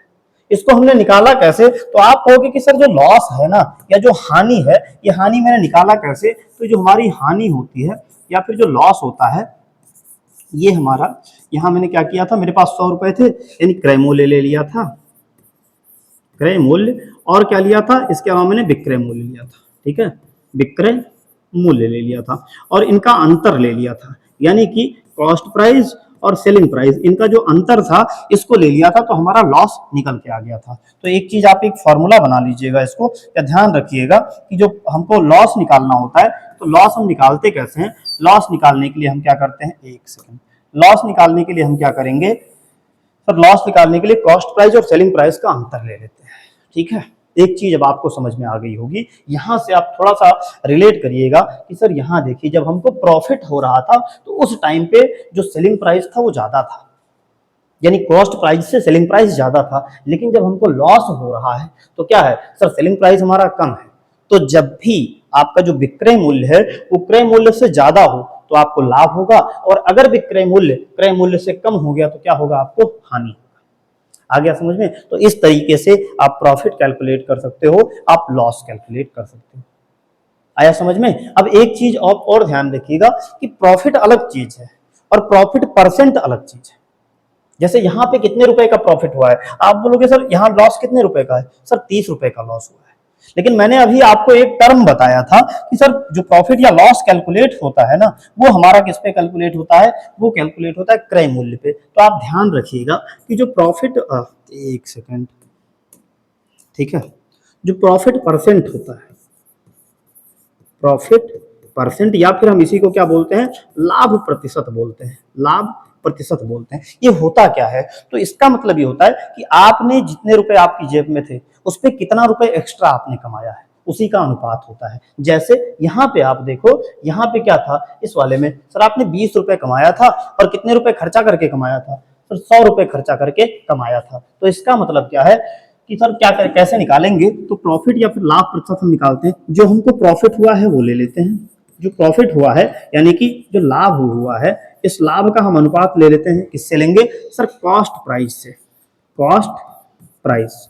इसको हमने निकाला कैसे? तो आप कहोगे कि सर जो लॉस है ना, या जो हानि है, ये हानि मैंने निकाला कैसे? तो जो हमारी हानि होती है या फिर जो लॉस होता है, ये हमारा, यहां मैंने क्या किया था, मेरे पास 100 रुपए थे, यानी क्रय मूल्य ले लिया था, क्रय मूल्य, और क्या लिया था? इसके अलावा मैंने विक्रय मूल्य लिया था। ठीक है, विक्रय मूल्य ले लिया था और इनका अंतर ले लिया था। यानी कि कॉस्ट प्राइस और सेलिंग प्राइस, इनका जो अंतर था इसको ले लिया था तो हमारा लॉस निकल के आ गया था। तो एक चीज आप एक फॉर्मूला बना लीजिएगा इसको, या ध्यान रखिएगा कि जो हमको लॉस निकालना होता है तो लॉस हम निकालते कैसे हैं। लॉस निकालने के लिए हम क्या करते हैं, एक सेकेंड, लॉस निकालने के लिए हम क्या करेंगे सर, लॉस निकालने के लिए कॉस्ट प्राइस और सेलिंग प्राइस का अंतर ले लेते हैं। ठीक है, एक चीज अब आपको समझ में आ गई होगी, यहां से आप थोड़ा सा रिलेट करिएगा कि सर यहां देखिए जब हमको प्रॉफिट हो रहा था तो उस टाइम पे जो सेलिंग प्राइस था वो ज्यादा था, यानी कॉस्ट प्राइस से सेलिंग प्राइस ज्यादा था। लेकिन जब हमको लॉस हो रहा है तो क्या है सर, सेलिंग प्राइस हमारा कम है। तो जब भी आपका जो विक्रय मूल्य है वो क्रय मूल्य से ज्यादा हो तो आपको लाभ होगा, और अगर विक्रय मूल्य क्रय मूल्य से कम हो गया तो क्या होगा, आपको हानि। आ गया समझ में। तो इस तरीके से आप प्रॉफिट कैलकुलेट कर सकते हो, आप लॉस कैलकुलेट कर सकते हो। आया समझ में। अब एक चीज आप और ध्यान रखिएगा कि प्रॉफिट अलग चीज है और प्रॉफिट परसेंट अलग चीज है। जैसे यहाँ पे कितने रुपए का प्रॉफिट हुआ है, आप बोलोगे सर यहाँ लॉस कितने रुपए का है, सर 30 रुपए का लॉस हुआ है। लेकिन मैंने अभी आपको एक टर्म बताया था कि सर जो प्रॉफिट या लॉस कैलकुलेट होता है ना, वो हमारा किस पे कैलकुलेट होता है, वो कैलकुलेट होता है क्रय मूल्य पे। तो आप ध्यान रखिएगा कि जो प्रॉफिट, एक सेकेंड, ठीक है, जो प्रॉफिट परसेंट होता है, प्रॉफिट परसेंट, या फिर हम इसी को क्या बोलते हैं, लाभ प्रतिशत बोलते हैं, लाभ प्रतिशत बोलते हैं। ये होता क्या है, तो इसका मतलब ये होता है कि आपने जितने रुपए आपकी जेब में थे उस पर कितना रुपए एक्स्ट्रा आपने कमाया है, उसी का अनुपात होता है। जैसे यहाँ पे आप देखो, यहाँ पे क्या था इस वाले में, सर आपने 20 रुपए कमाया था और कितने रुपए खर्चा करके कमाया था, सर 100 रुपए खर्चा करके कमाया था। तो इसका मतलब क्या है कि सर क्या करें, कैसे निकालेंगे, तो प्रॉफिट या फिर लाभ प्रतिशत हम निकालते हैं। जो हमको प्रॉफिट हुआ है वो ले लेते हैं, जो प्रॉफिट हुआ है यानी कि जो लाभ हुआ है, इस लाभ का हम अनुपात ले लेते हैं, किससे लेंगे सर, कॉस्ट प्राइस से, कॉस्ट प्राइस।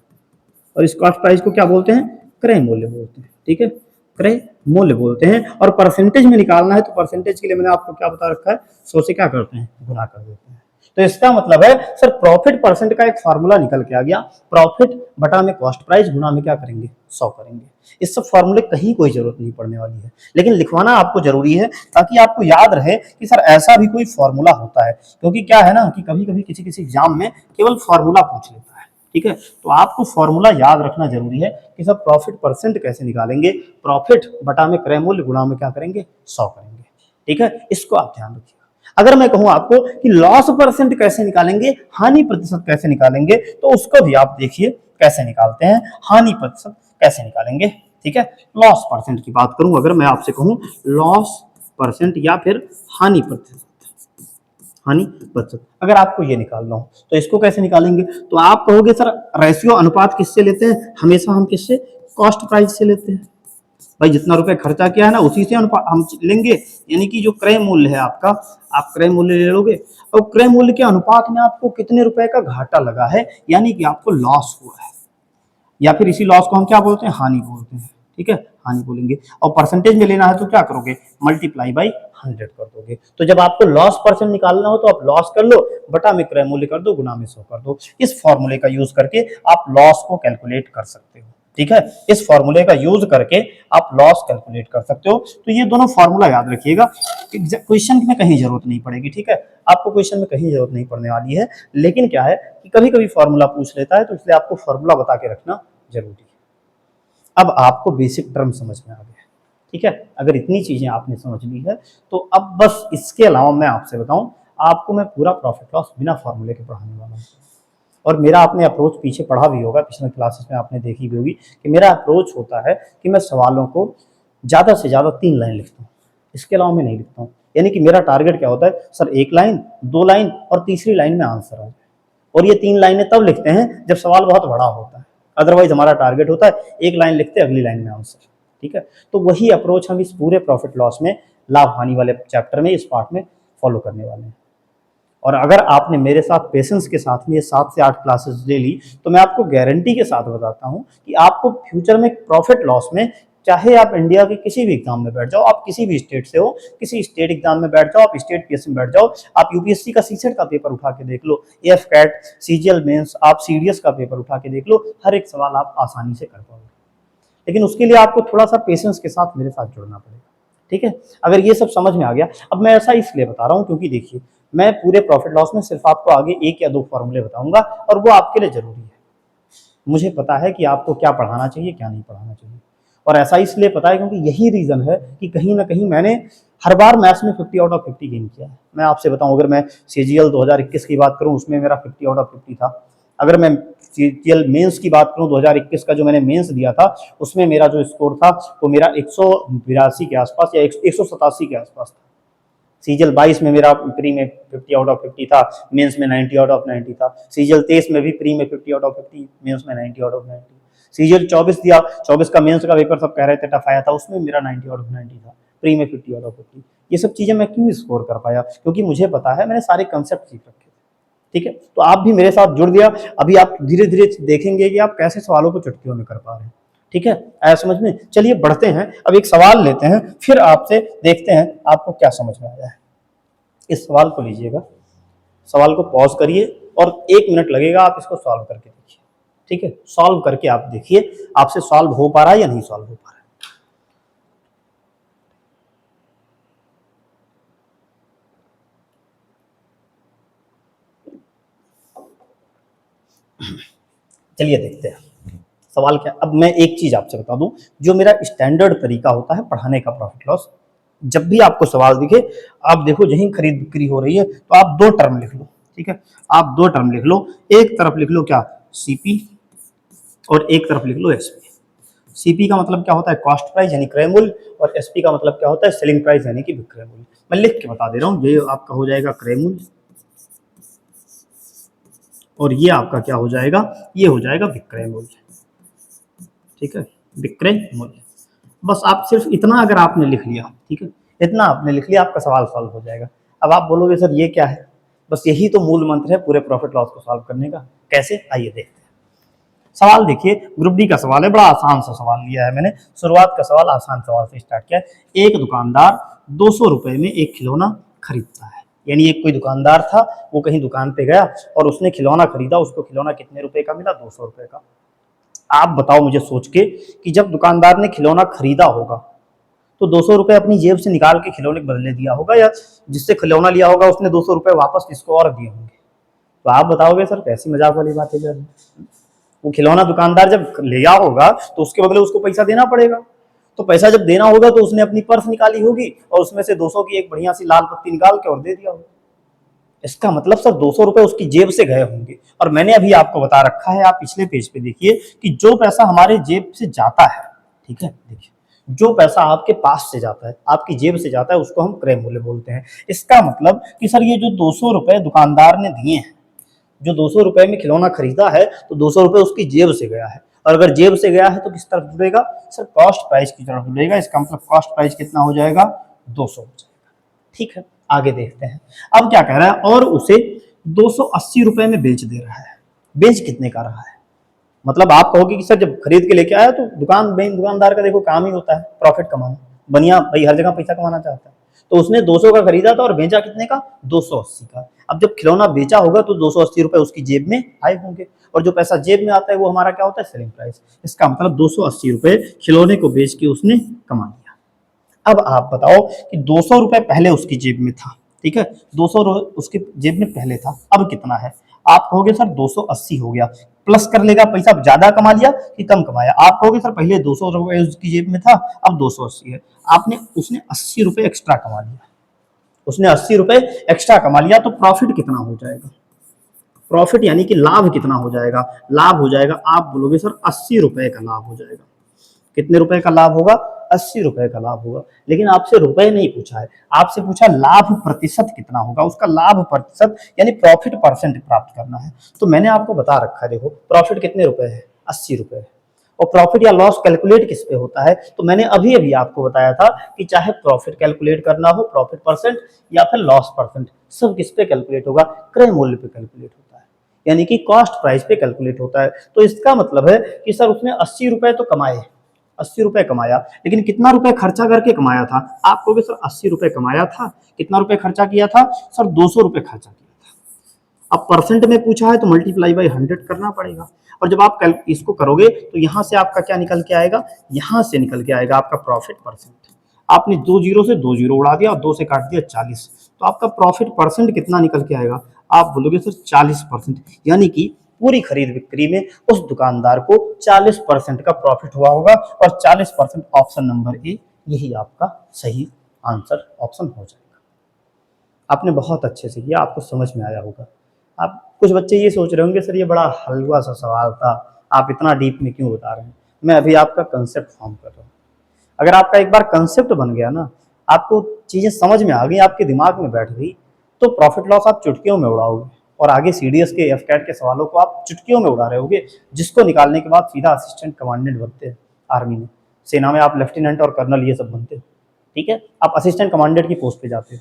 और इस कॉस्ट प्राइस को क्या बोलते हैं, क्रय मूल्य बोलते हैं। ठीक है, क्रय मूल्य बोलते हैं। और परसेंटेज में निकालना है तो परसेंटेज के लिए मैंने आपको क्या बता रखा है, 100 से क्या करते हैं, गुना कर देते हैं। तो इसका मतलब है सर प्रॉफिट परसेंट का एक फार्मूला निकल के आ गया, प्रॉफिट बटा में कॉस्ट प्राइस गुना में क्या करेंगे, 100 करेंगे। इस सब फार्मूले कहीं कोई जरूरत नहीं पड़ने वाली है, लेकिन लिखवाना आपको जरूरी है ताकि आपको याद रहे कि सर ऐसा भी कोई फार्मूला होता है। क्योंकि क्या है ना कि कभी कभी किसी किसी एग्जाम में केवल फार्मूला पूछ लेता है। ठीक है, तो आपको फॉर्मूला याद रखना जरूरी है कि सब प्रॉफिट परसेंट कैसे निकालेंगे, प्रॉफिट बटा में क्रय मूल्य गुणा में क्या करेंगे, 100 करेंगे। ठीक है, इसको आप ध्यान रखिएगा। अगर मैं कहूं आपको कि लॉस परसेंट कैसे निकालेंगे, हानि प्रतिशत कैसे निकालेंगे, तो उसको भी आप देखिए कैसे निकालते हैं, हानि प्रतिशत कैसे निकालेंगे। ठीक है, लॉस परसेंट की बात करूं, अगर मैं आपसे कहूं लॉस परसेंट या फिर हानि प्रतिशत, हानि प्रतिशत अगर आपको ये निकालना हो तो इसको कैसे निकालेंगे। तो आप कहोगे सर रेशियो अनुपात किससे लेते हैं, हमेशा हम किससे, कॉस्ट प्राइस से लेते हैं। भाई जितना रुपए खर्चा किया है ना उसी से अनुपात हम लेंगे, यानी कि जो क्रय मूल्य है आपका, आप क्रय मूल्य ले लोगे और क्रय मूल्य के अनुपात में आपको कितने रुपए का घाटा लगा है, यानी कि आपको लॉस हुआ है, या फिर इसी लॉस को हम क्या बोलते हैं, हानि बोलते हैं। ठीक है, हानि बोलेंगे। और परसेंटेज में लेना है तो क्या करोगे, मल्टीप्लाई बाई 100 कर दोगे। तो जब आपको लॉस परसेंट निकालना हो तो आप लॉस कर लो, बटा में क्रय मूल्य कर दो, गुना में 100 कर दो। इस फॉर्मूले का यूज करके आप लॉस को कैलकुलेट कर सकते हो। ठीक है, इस फॉर्मूले का यूज करके आप लॉस कैलकुलेट कर सकते हो। तो ये दोनों फॉर्मूला याद रखिएगा, क्वेश्चन में कहीं जरूरत नहीं पड़ेगी। ठीक है, आपको क्वेश्चन में कहीं जरूरत नहीं पड़ने वाली है, लेकिन क्या है कि कभी कभी फॉर्मूला पूछ लेता है तो इसलिए आपको फॉर्मूला बता के रखना जरूरी है। अब आपको बेसिक टर्म समझ में आ गया। ठीक है, अगर इतनी चीजें आपने समझ ली है तो अब बस इसके अलावा मैं आपसे बताऊं, आपको मैं पूरा प्रॉफिट लॉस बिना फॉर्मूले के पढ़ाने वाला हूं। और मेरा आपने अप्रोच पीछे पढ़ा भी होगा, पिछले क्लासेस में आपने देखी भी होगी कि मेरा अप्रोच होता है कि मैं सवालों को ज़्यादा से ज़्यादा 3 लाइन लिखता हूँ, इसके अलावा मैं नहीं लिखता हूँ। यानी कि मेरा टारगेट क्या होता है, सर 1 लाइन, 2 लाइन और तीसरी लाइन में आंसर आ जाए। और ये 3 लाइनें तब लिखते हैं जब सवाल बहुत बड़ा होता है, अदरवाइज हमारा टारगेट होता है 1 लाइन लिखते अगली लाइन में आंसर। ठीक है, तो वही अप्रोच हम इस पूरे प्रॉफिट लॉस में, लाभ हानि वाले चैप्टर में, इस पार्ट में फॉलो करने वाले हैं। और अगर आपने मेरे साथ पेशेंस के साथ में ये 7 से 8 क्लासेस ले ली तो मैं आपको गारंटी के साथ बताता हूं कि आपको फ्यूचर में प्रॉफिट लॉस में, चाहे आप इंडिया के किसी भी एग्जाम में बैठ जाओ, आप किसी भी स्टेट से हो, किसी स्टेट एग्जाम में बैठ जाओ, आप स्टेट पीएससी में बैठ जाओ, आप यूपीएससी का सीसेट का पेपर उठा के देख लो, एफ कैट, सीजीएल मेंस, आप सीडीएस का पेपर उठा के देख लो, हर एक सवाल आप आसानी से कर पाओगे। लेकिन उसके लिए आपको थोड़ा सा पेशेंस के साथ मेरे साथ जुड़ना पड़ेगा। ठीक है, अगर ये सब समझ में आ गया। अब मैं ऐसा इसलिए बता रहा हूँ क्योंकि देखिए मैं पूरे प्रॉफिट लॉस में सिर्फ आपको आगे 1 या 2 फॉर्मूले बताऊंगा और वो आपके लिए जरूरी है। मुझे पता है कि आपको क्या पढ़ाना चाहिए, क्या नहीं पढ़ाना चाहिए, और ऐसा इसलिए पता है क्योंकि यही रीज़न है कि कहीं ना कहीं मैंने हर बार मैथ्स में 50 आउट ऑफ 50 गेन किया है। मैं आपसे बताऊं, अगर मैं CGL 2021 की बात करूं उसमें मेरा 50 आउट ऑफ 50 था। अगर मैं CGL मेंस की बात करूं 2021 का जो मैंने मेंस दिया था उसमें मेरा जो स्कोर था वो मेरा 182 के आसपास या 187 के आसपास था। CGL 22 में मेरा प्री में 50 आउट ऑफ 50 था, मेंस में 90 आउट ऑफ 90 था। CGL 23 में भी प्री में 50 आउट ऑफ 50, मेंस में 90 आउट ऑफ 90। CGL 24 दिया, 24 का मेंस का पेपर सब कह रहे थे टफ आया था, उसमें मेरा 90 आउट ऑफ 90 था, प्री में 50 आउट ऑफ 50। ये सब चीज़ें मैं क्यों स्कोर कर पाया? क्योंकि मुझे पता है, मैंने सारे कंसेप्ट सीख रखे थे। ठीक है, तो आप भी मेरे साथ जुड़ गया। अभी आप धीरे धीरे देखेंगे कि आप कैसे सवालों को चुटकियों में कर पा रहे हैं। ठीक है, आया समझ में? चलिए बढ़ते हैं, अब एक सवाल लेते हैं, फिर आपसे देखते हैं आपको क्या समझ में आया है। इस सवाल को लीजिएगा, सवाल को पॉज करिए और 1 मिनट लगेगा, आप इसको सॉल्व करके देखिए। ठीक है, सॉल्व करके आप देखिए आपसे सॉल्व हो पा रहा है या नहीं सॉल्व हो पा रहा है। चलिए देखते हैं सवाल क्या। अब मैं एक चीज आपसे बता दूं, जो मेरा स्टैंडर्ड तरीका होता है पढ़ाने का प्रॉफिट लॉस, जब भी आपको सवाल दिखे आप देखो जहीं खरीद बिक्री हो रही है तो आप 2 टर्म लिख लो। ठीक है, आप 2 टर्म लिख लो, एक तरफ लिख लो क्या, CP, और एक तरफ लिख लो SP। CP का मतलब क्या होता है, कॉस्ट प्राइस यानी क्रय मूल्य, और SP का मतलब क्या होता है, सेलिंग प्राइस यानी कि विक्रय मूल्य। मैं लिख के बता दे रहा हूँ, ये आपका हो जाएगा क्रय मूल्य और ये आपका क्या हो जाएगा, ये हो जाएगा विक्रय मूल्य। ठीक है, विक्रय मूल्य। बस आप सिर्फ इतना अगर आपने लिख लिया, ठीक है, इतना आपने लिख लिया, आपका सवाल सॉल्व हो जाएगा। अब आप बोलोगे सर ये क्या है? बस यही तो मूल मंत्र है पूरे प्रॉफिट लॉस को सॉल्व करने का। कैसे, आइए देखते हैं। सवाल देखिए, ग्रुप डी का सवाल है, बड़ा आसान सा सवाल लिया है मैंने। शुरुआत का सवाल आसान सवाल से स्टार्ट किया है। एक दुकानदार 200 रुपए में एक खिलौना खरीदता है। यानी एक कोई दुकानदार था, वो कहीं दुकान पे गया और उसने खिलौना खरीदा, उसको खिलौना कितने रुपए का मिला, 200 रुपए का। आप बताओ मुझे सोच के कि जब दुकानदार ने खिलौना खरीदा होगा तो 200 रुपए अपनी जेब से निकाल के खिलौने के बदले दिया होगा, या जिससे खिलौना लिया होगा उसने 200 रुपए वापस किसको और दिए होंगे? तो आप बताओगे सर कैसी मजाक वाली बात है सर। वो खिलौना दुकानदार जब लिया होगा तो उसके बदले उसको पैसा देना पड़ेगा, तो पैसा जब देना होगा तो उसने अपनी पर्स निकाली होगी और उसमें से 200 की एक बढ़िया सी लाल पत्ती निकाल के और दे दिया होगा। इसका मतलब सर 200 रुपए उसकी जेब से गए होंगे। और मैंने अभी आपको बता रखा है, आप पिछले पेज पे देखिए कि जो पैसा हमारे जेब से जाता है, ठीक है, देखिए जो पैसा आपके पास से जाता है, आपकी जेब से जाता है, उसको हम क्रय मूल्य बोलते हैं। इसका मतलब कि सर ये जो 200 रुपए दुकानदार ने दिए हैं, जो 200 रुपए में खिलौना खरीदा है, तो 200 रुपए उसकी जेब से गया है। और अगर जेब से गया है तो किस तरफ जुड़ेगा सर, कॉस्ट प्राइस की तरफ जुड़ेगा। इसका मतलब कॉस्ट प्राइस कितना हो जाएगा, 200 हो जाएगा। ठीक है, आगे देखते हैं। अब क्या कह रहा है, और उसे 280 रुपए में बेच दे रहा है। बेच कितने का रहा है? मतलब आप कहोगे कि सर जब खरीद के लेके आया तो दुकानदार का देखो काम ही होता है प्रॉफिट कमाना, बनिया भाई हर जगह पैसा कमाना चाहता है। तो उसने 200 का खरीदा था और बेचा कितने का, 280 का। अब जब खिलौना बेचा होगा तो 280 रुपए उसकी जेब में आए होंगे, और जो पैसा जेब में आता है वो हमारा क्या होता है, सेलिंग प्राइस। इसका मतलब 280 रुपए खिलौने को बेच के उसने कमा लिया। अब आप बताओ कि 200 रुपए पहले उसकी जेब में था, ठीक है, 200 उसकी जेब में पहले था, अब कितना है? आप कहोगे सर 280 हो गया, प्लस कर लेगा, पैसा ज्यादा कमा लिया कि कम कमाया? आप कहोगे सर पहले 200 रुपए उसकी जेब में था, अब 280 है। उसने 80 रुपए एक्स्ट्रा कमा लिया, उसने 80 रुपए एक्स्ट्रा कमा लिया, तो प्रॉफिट कितना हो जाएगा? प्रॉफिट यानी कि लाभ कितना हो जाएगा? लाभ हो जाएगा, आप बोलोगे सर 80 रुपए का लाभ हो जाएगा। कितने रुपए का लाभ होगा? 80 रुपए का लाभ होगा। लेकिन आपसे रुपए नहीं पूछा है, आपसे पूछा लाभ प्रतिशत कितना होगा। उसका लाभ प्रतिशत यानी प्रॉफिट परसेंट प्राप्त करना है। तो मैंने आपको बता रखा है, देखो प्रॉफिट कितने रुपए है, 80 रुपए है। और प्रॉफिट या लॉस कैलकुलेट किस पे होता है? तो मैंने अभी अभी आपको बताया था कि चाहे प्रॉफिट कैलकुलेट करना हो, प्रॉफिट परसेंट या फिर लॉस परसेंट, सब किस पे कैलकुलेट होगा? क्रय मूल्य पे कैलकुलेट होता है, यानी कि कॉस्ट प्राइस पे कैलकुलेट होता है। तो इसका मतलब है कि सर उसने 80 रुपए तो कमाए, 80 रुपए कमाया, लेकिन कितना रुपए खर्चा करके कमाया था? आप कहोगे सर 80 रुपए कमाया था, कितना रुपए खर्चा किया था? सर 200 रुपए खर्चा किया था। अब परसेंट में पूछा है तो मल्टीप्लाई बाई 100 करना पड़ेगा। और जब आप इसको करोगे तो यहां से आपका क्या निकल के आएगा, यहां से निकल के आएगा आपका प्रॉफिट परसेंट। आपने 2 जीरो से 2 जीरो उड़ा दिया और 2 से काट दिया 40, तो आपका प्रॉफिट परसेंट कितना निकल के आएगा? आप बोलोगे सर 40%, यानी कि पूरी खरीद बिक्री में उस दुकानदार को 40% का प्रॉफिट हुआ होगा और 40% ऑप्शन नंबर ए, यही आपका सही आंसर ऑप्शन हो जाएगा। आपने बहुत अच्छे से किया, आपको समझ में आया होगा। आप कुछ बच्चे ये सोच रहे होंगे सर ये बड़ा हलवा सा सवाल था, आप इतना डीप में क्यों बता रहे हैं? मैं अभी आपका कंसेप्ट फॉर्म कर रहा हूँ। अगर आपका एक बार कंसेप्ट बन गया ना, आपको चीजें समझ में आ गई, आपके दिमाग में बैठ गई, तो प्रॉफिट लॉस आप चुटकियों में उड़ाओगे और आगे सीडीएस के एफ कैट के सवालों को आप चुटकियों में उड़ा रहे होगे, जिसको निकालने के बाद सीधा असिस्टेंट कमांडेंट बनते हैं आर्मी में। सेना में आप लेफ्टिनेंट और कर्नल ये सब बनते हो, ठीक है, आप असिस्टेंट कमांडेंट की पोस्ट पे जाते हो।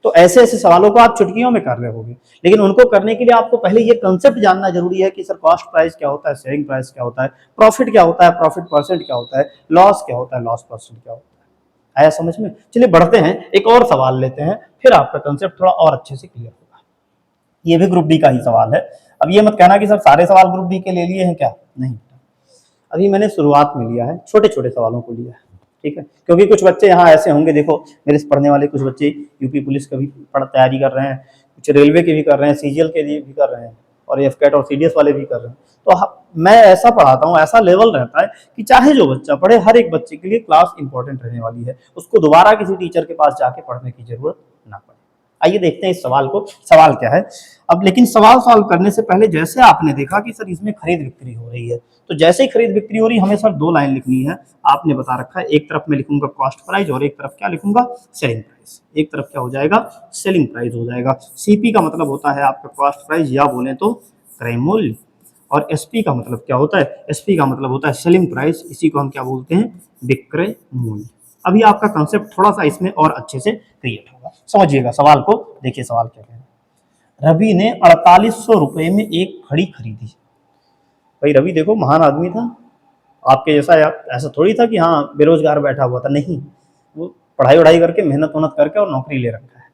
तो ऐसे ऐसे सवालों को आप चुटकियों में कर रहे होगे, लेकिन उनको करने के लिए आपको पहले ये कंसेप्ट जानना जरूरी है कि सर कॉस्ट प्राइस क्या होता है, सेलिंग प्राइस क्या होता है, प्रॉफिट क्या होता है, प्रॉफिट परसेंट क्या होता है, लॉस क्या होता है, लॉस परसेंट क्या होता है। आया समझ में? चलिए बढ़ते हैं, एक और सवाल लेते हैं, फिर आपका कंसेप्ट थोड़ा और अच्छे से क्लियर होगा। ये भी ग्रुप डी का ही सवाल है। अब ये मत कहना कि सर सारे सवाल ग्रुप डी के ले लिए हैं क्या, नहीं, अभी मैंने शुरुआत में लिया है, छोटे छोटे सवालों को लिया है, ठीक है, क्योंकि कुछ बच्चे यहाँ ऐसे होंगे, देखो मेरे से पढ़ने वाले कुछ बच्चे यूपी पुलिस का भी तैयारी कर रहे हैं, कुछ रेलवे के भी कर रहे हैं, सीजीएल के लिए भी कर रहे हैं, और एफ कैट और सीडीएस वाले भी कर रहे हैं। तो मैं ऐसा पढ़ाता हूँ, ऐसा लेवल रहता है कि चाहे जो बच्चा पढ़े, हर एक बच्चे के लिए क्लास इंपॉर्टेंट रहने वाली है, उसको दोबारा किसी टीचर के पास जाके पढ़ने की जरूरत ना पड़े। आइए देखते हैं इस सवाल को, सवाल क्या है। अब लेकिन सवाल सॉल्व करने से पहले जैसे आपने देखा कि सर इसमें खरीद बिक्री हो रही है, तो जैसे ही खरीद बिक्री हो रही है हमें सर 2 लाइन लिखनी है। आपने बता रखा है, एक तरफ मैं लिखूंगा कॉस्ट प्राइस और एक तरफ क्या लिखूंगा, सेलिंग प्राइस। एक तरफ क्या हो जाएगा, सेलिंग प्राइस हो जाएगा। सीपी का मतलब होता है आपका कॉस्ट प्राइस, या बोले तो क्रय मूल्य, और एसपी का मतलब क्या होता है, एसपी का मतलब होता है सेलिंग प्राइस, इसी को हम क्या बोलते हैं, विक्रय मूल्य। अभी आपका कंसेप्ट थोड़ा सा इसमें और अच्छे से क्रिएट होगा, समझिएगा सवाल को। देखिए सवाल क्या कह रहे हैं, रवि ने 4800 रुपए में एक घड़ी खरीदी। भाई रवि देखो महान आदमी था, आपके जैसा, ऐसा थोड़ी था कि हाँ बेरोजगार बैठा हुआ था, नहीं, वो पढ़ाई वढ़ाई करके मेहनत वहनत करके और नौकरी ले रखा है,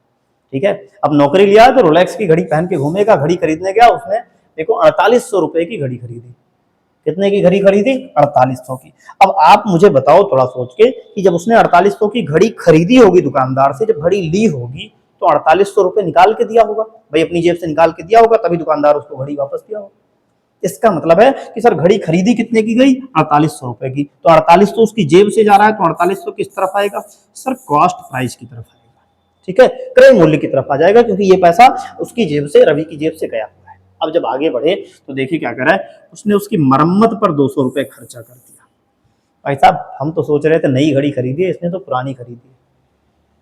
ठीक है। अब नौकरी लिया तो रोलेक्स की घड़ी पहन के घूमेगा, घड़ी खरीदने गया, उसने देखो 4800 रुपए की घड़ी खरीदी। कितने की घड़ी खरीदी, 4800 की। अब आप मुझे बताओ थोड़ा सोच के कि जब उसने 4800 की घड़ी खरीदी होगी दुकानदार से, जब घड़ी ली होगी तो 4800 रुपए निकाल के दिया होगा, भाई अपनी जेब से निकाल के दिया होगा, तभी दुकानदार उसको घड़ी वापस दिया होगा। इसका मतलब है कि सर घड़ी खरीदी कितने की गई, 4800 रुपए की, तो 4800 उसकी जेब से जा रहा है, तो 4800 किस तरफ आएगा, सर कॉस्ट प्राइस की तरफ आएगा, ठीक है, क्रय मूल्य की तरफ आ जाएगा, क्योंकि ये पैसा उसकी जेब से, रवि की जेब से गया हुआ है। अब जब आगे बढ़े तो देखिए क्या करा है, उसने उसकी मरम्मत पर 200 रुपए खर्चा कर दिया। भाई साहब हम तो सोच रहे थे नई घड़ी खरीदी है, इसने तो पुरानी खरीदी है,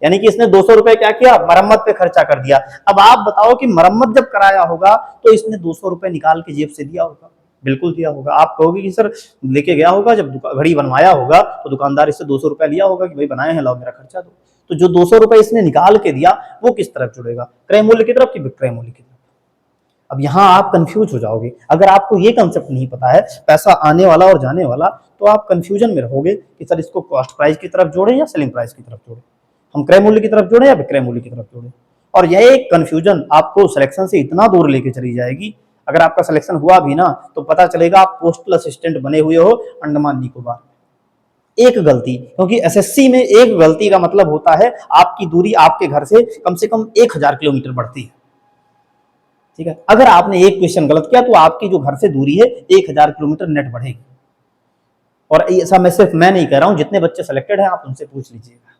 यानी कि इसने 200 रुपए क्या किया, मरम्मत पे खर्चा कर दिया। अब आप बताओ कि मरम्मत जब कराया होगा तो इसने 200 रुपए निकाल के जेब से दिया होगा, बिल्कुल दिया होगा। आप कहोगे कि सर लेके गया होगा, जब घड़ी बनवाया होगा तो दुकानदार इससे 200 रुपए लिया होगा कि भाई बनाए हैं, लाओ मेरा खर्चा दो। तो जो 200 रुपए इसने निकाल के दिया वो किस तरफ जुड़ेगा, क्रय मूल्य की तरफ कि विक्रय मूल्य की तरफ। अब यहाँ आप कंफ्यूज हो जाओगे, अगर आपको ये कंसेप्ट नहीं पता है, पैसा आने वाला और जाने वाला, तो आप कंफ्यूजन में रहोगे कि सर इसको कॉस्ट प्राइस की तरफ जोड़े या सेलिंग प्राइस की तरफ जोड़े, हम क्रय मूल्य की तरफ जोड़े या विक्रय मूल्य की तरफ जोड़े। और यह एक कंफ्यूजन आपको सिलेक्शन से इतना दूर लेके चली जाएगी, अगर आपका सिलेक्शन हुआ भी ना तो पता चलेगा आप पोस्टल असिस्टेंट बने हुए हो अंडमान निकोबार में। एक गलती, क्योंकि एसएससी में एक गलती का मतलब होता है आपकी दूरी आपके घर से कम 1000 किलोमीटर बढ़ती है, ठीक है। अगर आपने एक क्वेश्चन गलत किया तो आपकी जो घर से दूरी है 1000 किलोमीटर नेट बढ़ेगी। और ऐसा मैं सिर्फ मैं नहीं कह रहा हूं, जितने बच्चे सिलेक्टेड हैं आप उनसे पूछ लीजिएगा,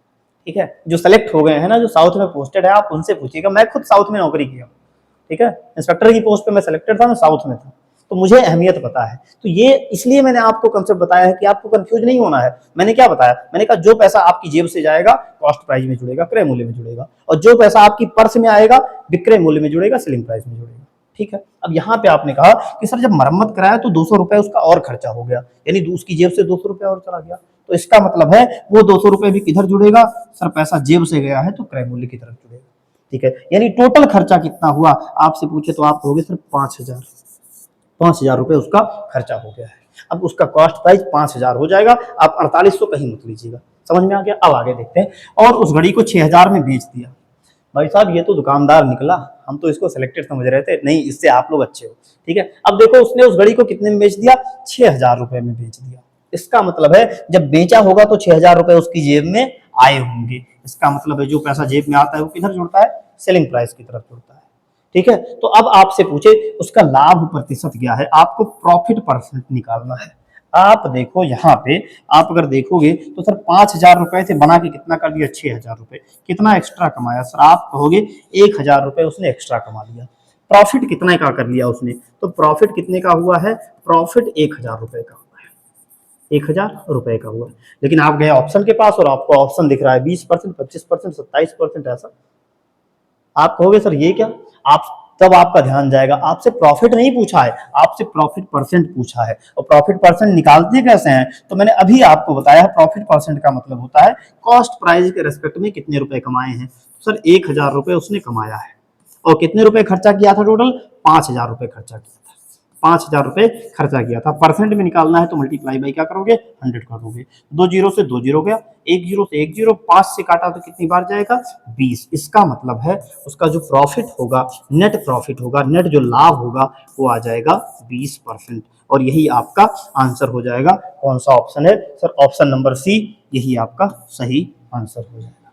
ठीक है, जो सेलेक्ट हो गए हैं ना, जो साउथ में पोस्टेड है, आप उनसे पूछिएगा। मैं खुद साउथ में नौकरी किया, ठीक है, इंस्पेक्टर की पोस्ट पे मैं सिलेक्टेड था, मैं साउथ में था, तो मुझे अहमियत पता है। तो ये इसलिए मैंने आपको कंसेप्ट बताया है कि आपको कंफ्यूज नहीं होना है। मैंने क्या बताया, मैंने कहा जो पैसा आपकी जेब से जाएगा कॉस्ट प्राइस में जुड़ेगा, क्रय मूल्य में जुड़ेगा, और जो पैसा आपकी पर्स में आएगा विक्रय मूल्य में जुड़ेगा, सेलिंग प्राइस में जुड़ेगा, ठीक है। अब यहाँ पे आपने कहा कि सर जब मरम्मत कराया तो 200 रुपए उसका और खर्चा हो गया, यानी उसकी जेब से 200 रुपए और चला गया, तो इसका मतलब है वो 200 रुपए भी किधर जुड़ेगा, सर पैसा जेब से गया है तो क्रय मूल्य की तरफ जुड़ेगा, ठीक है। यानी टोटल खर्चा कितना हुआ, आपसे पूछे तो आप कहोगे सर 5000 रुपए उसका खर्चा हो गया है। अब उसका कॉस्ट प्राइस 5000 हो जाएगा, आप 4800 कहीं मत लीजिएगा, समझ में आ गया। अब आगे देखते हैं, और उस घड़ी को 6000 में बेच दिया। भाई साहब ये तो दुकानदार निकला, हम तो इसको सिलेक्टेड समझ रहे थे, नहीं इससे आप लोग अच्छे हो, ठीक है। अब देखो उसने उस घड़ी को कितने में बेच दिया, 6000 रुपए में बेच दिया। इसका मतलब है जब बेचा होगा तो 6000 रुपए उसकी जेब में आए होंगे। इसका मतलब है जो पैसा जेब में आता है वो किधर जुड़ता है, सेलिंग प्राइस की तरफ जुड़ता है। ठीक है, तो अब आपसे पूछे उसका लाभ प्रतिशत क्या है, आपको प्रॉफिट परसेंट निकालना है। आप देखो यहाँ पे, आप अगर देखोगे तो सर 5,000 रुपए थे, बना के कितना कर दिया, 6,000 रुपए। कितना एक्स्ट्रा कमाया सर, आप कहोगे 1,000 रुपए उसने एक्स्ट्रा कमा लिया। प्रॉफिट कितने का कर लिया उसने, तो प्रॉफिट कितने का हुआ है, प्रॉफिट 1,000 रुपए का हुआ है, 1,000 रुपए का हुआ है। लेकिन आप गए ऑप्शन के पास और आपको ऑप्शन दिख रहा है 20%, 25%, 27%, ऐसा। आप कहोगे सर ये क्या, आप तब आपका ध्यान जाएगा, आपसे प्रॉफिट नहीं पूछा है, आपसे प्रॉफिट परसेंट पूछा है। और प्रॉफिट परसेंट निकालते कैसे हैं, तो मैंने अभी आपको बताया है, प्रॉफिट परसेंट का मतलब होता है कॉस्ट प्राइस के रेस्पेक्ट में कितने रुपए कमाए हैं। सर 1,000 रुपए उसने कमाया है और कितने रुपए खर्चा किया था, टोटल 5,000 रुपए खर्चा किया था, 5,000 रुपए खर्चा किया था। परसेंट में निकालना है तो मल्टीप्लाई बाई क्या करोगे, 100 करोगे। 2 जीरो से 2 जीरो गया, 1 जीरो से 1 जीरो, 5 से काटा तो कितनी बार जाएगा, 20। इसका मतलब है उसका जो प्रॉफिट होगा, नेट प्रॉफिट होगा, नेट जो लाभ होगा वो आ जाएगा 20%। और यही आपका आंसर हो जाएगा। कौन सा ऑप्शन है सर, ऑप्शन नंबर सी, यही आपका सही आंसर हो जाएगा।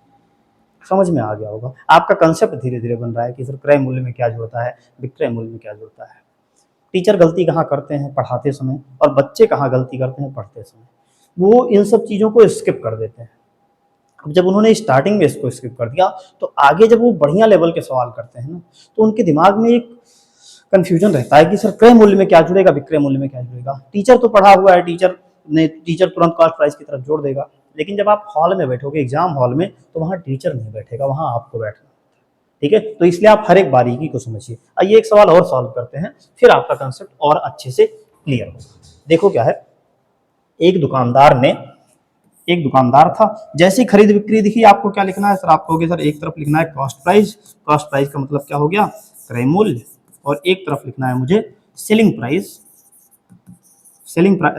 समझ में आ गया होगा, आपका कंसेप्ट धीरे धीरे बन रहा है कि सर क्रय मूल्य में क्या जुड़ता है, विक्रय मूल्य में क्या जुड़ता है। टीचर गलती कहाँ करते हैं, पढ़ाते समय, और बच्चे कहाँ गलती करते हैं, पढ़ते समय। वो इन सब चीज़ों को स्किप कर देते हैं। अब जब उन्होंने स्टार्टिंग में इसको स्किप कर दिया तो आगे जब वो बढ़िया लेवल के सवाल करते हैं ना, तो उनके दिमाग में एक कंफ्यूजन रहता है कि सर क्रय मूल्य में क्या जुड़ेगा, विक्रय मूल्य में क्या जुड़ेगा। टीचर तो पढ़ा हुआ है, टीचर तुरंत कॉस्ट प्राइस की तरफ जोड़ देगा, लेकिन जब आप हॉल में बैठोगे, एग्जाम हॉल में, तो वहाँ टीचर नहीं बैठेगा, वहाँ आपको बैठना। ठीक है, तो इसलिए आप हर एक बारीकी को समझिए। आइए एक सवाल और सॉल्व करते हैं, फिर आपका कंसेप्ट और अच्छे से क्लियर होगा। देखो क्या है, एक दुकानदार ने, एक दुकानदार था, जैसी खरीद बिक्री दिखी, आपको क्या लिखना है सर, आप कहोगे सर एक तरफ लिखना है कॉस्ट प्राइस, कॉस्ट प्राइस का मतलब क्या हो गया, क्रय मूल्य, और एक तरफ लिखना है मुझे सेलिंग प्राइस,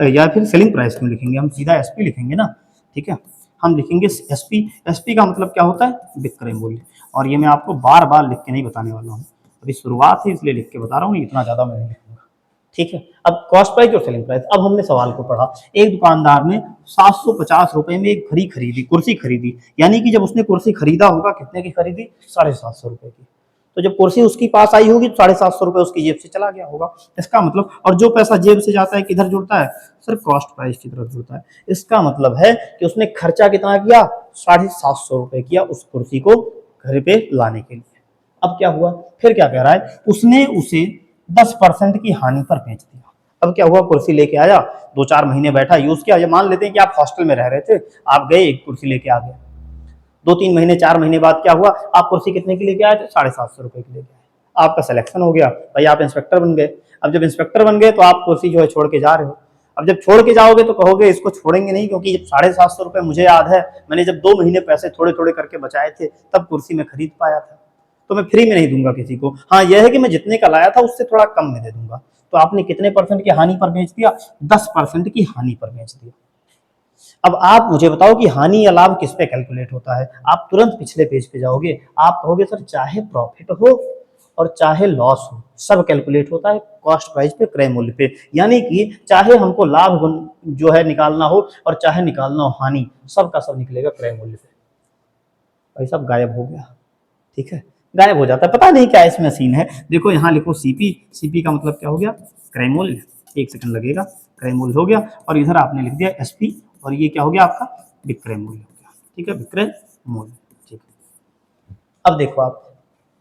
या फिर सेलिंग प्राइस क्यों लिखेंगे, हम सीधा एसपी लिखेंगे ना। ठीक है, हम लिखेंगे एसपी, एसपी का मतलब क्या होता है, विक्रय मूल्य। और ये मैं आपको बार बार लिख के नहीं बताने वाला हूँ, अभी शुरुआत है इसलिए लिख के बता रहा हूँ, इतना ज्यादा मैं नहीं लिखूंगा। ठीक है, अब कॉस्ट प्राइस और सेलिंग प्राइस। अब हमने सवाल को पढ़ा, एक दुकानदार ने 750 रुपए में एक घड़ी खरीदी, कुर्सी खरीदी, यानी कि जब उसने कुर्सी खरीदा होगा, कितने की खरीदी, 750 रुपए की। तो जब कुर्सी उसकी पास आई होगी तो 750 रुपए उसकी जेब से चला गया होगा। इसका मतलब, और जो पैसा जेब से जाता है किधर जुड़ता है, सिर्फ कॉस्ट प्राइस की तरफ जुड़ता है। इसका मतलब है कि उसने खर्चा कितना किया, 750 रुपए किया उस कुर्सी को घर पे लाने के लिए। अब क्या हुआ, फिर क्या कह रहा है, उसने उसे 10% की हानि पर बेच दिया। अब क्या हुआ, कुर्सी लेके आया, 2-4 महीने बैठा, यूज किया। ये मान लेते हैं कि आप हॉस्टल में रह रहे थे, आप गए, एक कुर्सी लेके आ गए, 2-3 महीने 4 महीने बाद क्या हुआ, आप कुर्सी कितने की लेके आए थे, 750 रुपए की लेके आए। आपका सिलेक्शन हो गया भाई, आप इंस्पेक्टर बन गए। अब जब इंस्पेक्टर बन गए तो आप कुर्सी जो है छोड़ के जा रहे हो। अब जब छोड़ के जाओगे तो कहोगे इसको छोड़ेंगे नहीं, क्योंकि जब 750 रुपए, मुझे याद है मैंने जब 2 महीने पैसे थोड़े थोड़े करके बचाए थे तब कुर्सी में खरीद पाया था, तो मैं फ्री में नहीं दूंगा किसी को। हाँ यह है कि मैं जितने का लाया था उससे थोड़ा कम में दे दूंगा। तो आपने कितने परसेंट की हानि पर बेच दिया, 10% की हानि पर बेच दिया। अब आप मुझे बताओ कि हानि या लाभ किस पे कैलकुलेट होता है। आप तुरंत पिछले पेज पे जाओगे, आप कहोगे सर चाहे प्रॉफिट हो और चाहे लॉस हो, सब कैलकुलेट होता है कॉस्ट प्राइस पे, क्रय मूल्य पे। यानी कि चाहे हमको लाभ जो है निकालना हो और चाहे निकालना हो हानि, सब का सब निकलेगा क्रय मूल्य पे। भाई सब गायब हो गया। ठीक है, गायब हो जाता है, पता नहीं क्या इसमें सीन है। देखो यहाँ लिखो सीपी, सीपी का मतलब क्या हो गया, क्रय मूल्य। 1 सेकंड लगेगा, क्रय मूल्य हो गया, और इधर आपने लिख दिया एसपी, और ये क्या हो गया आपका, विक्रय मूल्य हो गया। ठीक है, विक्रय मूल्य। ठीक है, अब देखो आप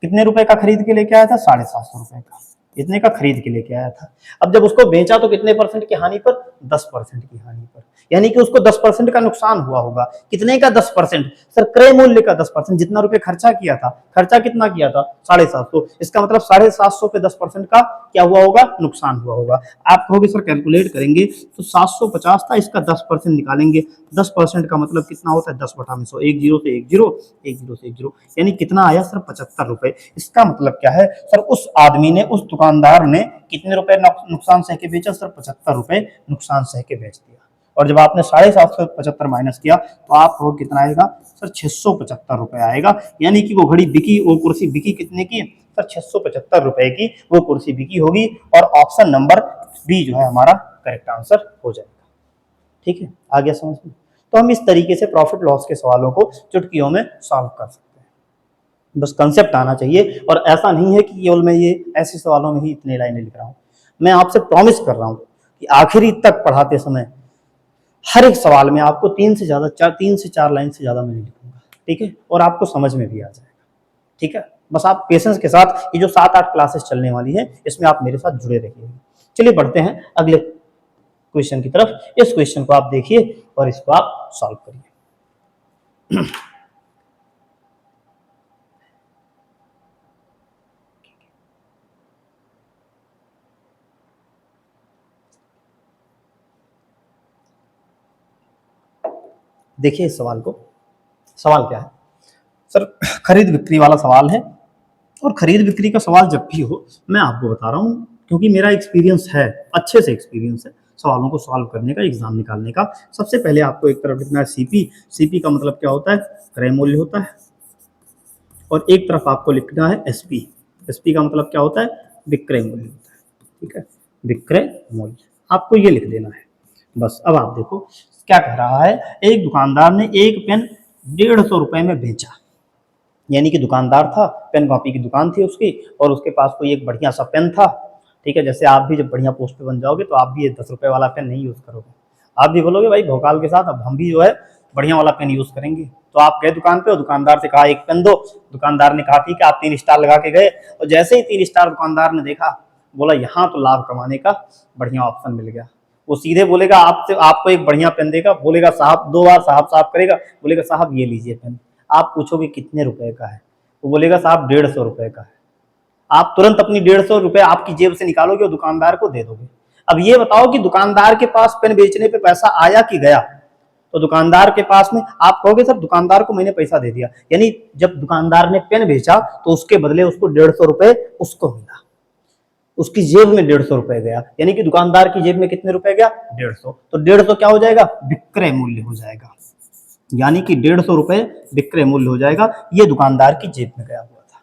कितने रुपए का खरीद के लेके आया था, 750 रुपए का, इतने का खरीद के लेके आया था। अब जब उसको बेचा तो कितने परसेंट की हानि पर, 10% की हानि पर। यानी कि उसको 10% का नुकसान हुआ होगा। कितने का 10%, सर क्रय मूल्य का 10%, जितना रुपए खर्चा किया था। खर्चा कितना किया था, 750। इसका मतलब 750 पे 10% का क्या हुआ होगा, नुकसान हुआ होगा। आप कहोगे सर कैलकुलेट करेंगे तो 750 था, इसका 10% निकालेंगे। 10% का मतलब कितना होता है, 10/100, 1 जीरो से 1 जीरो, 1 जीरो से 1 जीरो, यानी कितना आया सर, 75 रुपए। इसका मतलब क्या है सर, उस आदमी ने, उस दुकानदार ने कितने रुपए नुकसान सह के बेचा सर, 75 रुपए नुकसान सह के बेच दिया। और जब आपने 775 माइनस किया तो आपको कितना आएगा सर, 675 रुपए आएगा। यानी कि वो घड़ी बिकी, वो कुर्सी बिकी कितने की सर, 675 रुपए की वो कुर्सी बिकी होगी। और ऑप्शन नंबर बी जो है हमारा करेक्ट आंसर हो जाएगा। ठीक है, आ गया समझ में। तो हम इस तरीके से प्रॉफिट लॉस के सवालों को चुटकियों में सॉल्व कर सकते हैं। बस कंसेप्ट आना चाहिए, और ऐसा नहीं है कि केवल मैं ये ऐसे सवालों में ही इतने लाइनें लिख रहा हूँ। मैं आपसे प्रॉमिस कर रहा हूँ कि आखिरी तक पढ़ाते समय हर एक सवाल में आपको 3 से 4 लाइन से ज़्यादा मैं नहीं लिखूंगा, ठीक है, और आपको समझ में भी आ जाएगा, ठीक है। बस आप पेशेंस के साथ ये जो 7-8 क्लासेस चलने वाली है इसमें आप मेरे साथ जुड़े रहिए। चलिए बढ़ते हैं अगले क्वेश्चन की तरफ। इस क्वेश्चन को आप देखिए और इसको आप सॉल्व करिए। देखिए इस सवाल को, सवाल क्या है सर, खरीद बिक्री वाला सवाल है। और खरीद बिक्री का सवाल जब भी हो मैं आपको बता रहा हूँ, क्योंकि मेरा एक्सपीरियंस है, अच्छे से एक्सपीरियंस है सवालों को सॉल्व करने का, एग्जाम निकालने का। सबसे पहले आपको एक तरफ लिखना है सीपी। सीपी का मतलब क्या होता है, क्रय मूल्य होता है। और एक तरफ आपको लिखना है एसपी। एसपी का मतलब क्या होता है, विक्रय मूल्य होता है, ठीक है, विक्रय मूल्य। आपको ये लिख देना है बस। अब आप देखो क्या कह रहा है, एक दुकानदार ने एक पेन 150 रुपए में बेचा। यानी कि दुकानदार था, पेन कॉपी की दुकान थी उसकी, और उसके पास कोई एक बढ़िया सा पेन था, ठीक है। जैसे आप भी जब बढ़िया पोस्ट पे बन जाओगे तो आप भी ये 10 रुपए वाला पेन नहीं यूज़ करोगे, आप भी बोलोगे भाई भोकाल के साथ अब हम भी जो है बढ़िया वाला पेन यूज़ करेंगे। तो आप गए दुकान पे और दुकानदार से कहा एक पेन दो। दुकानदार ने कहा ठीक है, आप 3 स्टार लगा के गए, और जैसे ही 3 स्टार दुकानदार ने देखा, बोला यहाँ तो लाभ कमाने का बढ़िया ऑप्शन मिल गया। वो सीधे बोलेगा आपसे, आपको एक बढ़िया पेन देगा, बोलेगा साहब, 2 बार साहब साहब करेगा, बोलेगा साहब ये लीजिए पेन। आप पूछोगे कितने रुपए का है, वो बोलेगा साहब 150 रुपए का है। आप तुरंत अपनी 150 रुपए आपकी जेब से निकालोगे और दुकानदार को दे दोगे। अब ये बताओ कि दुकानदार के पास पेन बेचने पे पैसा आया कि गया। तो दुकानदार के पास में आप कहोगे सर दुकानदार को मैंने पैसा दे दिया, यानी जब दुकानदार ने पेन बेचा तो उसके बदले उसको 150 रुपए उसको मिला, उसकी जेब में 150 रुपए गया। यानी कि दुकानदार की जेब में कितने रुपए गया, 150। तो 150 क्या हो जाएगा, विक्रय मूल्य हो जाएगा। यानी कि 150 रुपए विक्रय मूल्य हो जाएगा, ये दुकानदार की जेब में गया हुआ था।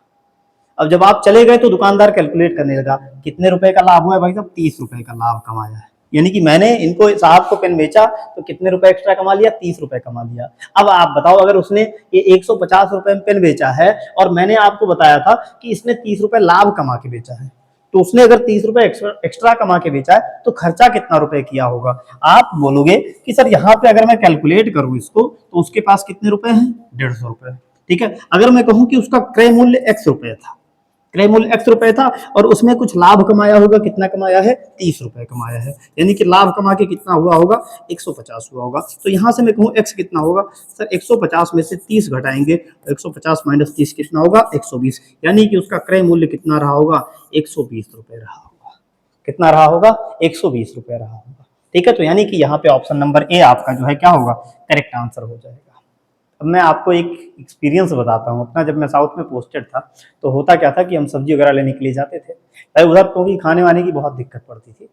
अब जब आप चले गए तो दुकानदार कैलकुलेट करने लगा, कितने रुपए का लाभ हुआ है भाई साहब, 30 रुपए का लाभ कमाया है। यानी कि मैंने इनको साहब को पेन बेचा तो कितने रुपए एक्स्ट्रा कमा लिया, 30 रुपए कमा लिया। अब आप बताओ, अगर उसने ये 150 रुपए में पेन बेचा है और मैंने आपको बताया था कि इसने 30 रुपए लाभ कमा के बेचा है, तो उसने अगर 30 रुपए एक्स्ट्रा कमा के बेचा है तो खर्चा कितना रुपए किया होगा। आप बोलोगे कि सर यहाँ पे अगर मैं कैलकुलेट करूं इसको तो उसके पास कितने रुपए हैं, 150 रुपए, ठीक है। अगर मैं कहूं कि उसका क्रय मूल्य x रुपए था, क्रय मूल्य x रुपए था, और उसमें कुछ लाभ कमाया होगा, कितना कमाया है, 30 रुपए कमाया है, यानी कि लाभ कमा के कितना हुआ होगा, 150 हुआ होगा। तो यहां से मैं कहूं x कितना होगा, सर 150 में से 30 घटाएंगे तो 150 माइनस 30 कितना होगा, 120। यानी कि उसका क्रय मूल्य कितना रहा होगा, 120 रुपए रहा होगा। कितना रहा होगा, 120 रुपए रहा होगा, ठीक है। तो यानी कि यहाँ पे ऑप्शन नंबर ए आपका जो है क्या होगा, करेक्ट आंसर हो जाएगा। अब मैं आपको एक एक्सपीरियंस बताता हूँ अपना। जब मैं साउथ में पोस्टेड था तो होता क्या था कि हम सब्जी वगैरह लेने के लिए जाते थे भाई उधर, क्योंकि खाने वाने की बहुत दिक्कत पड़ती थी।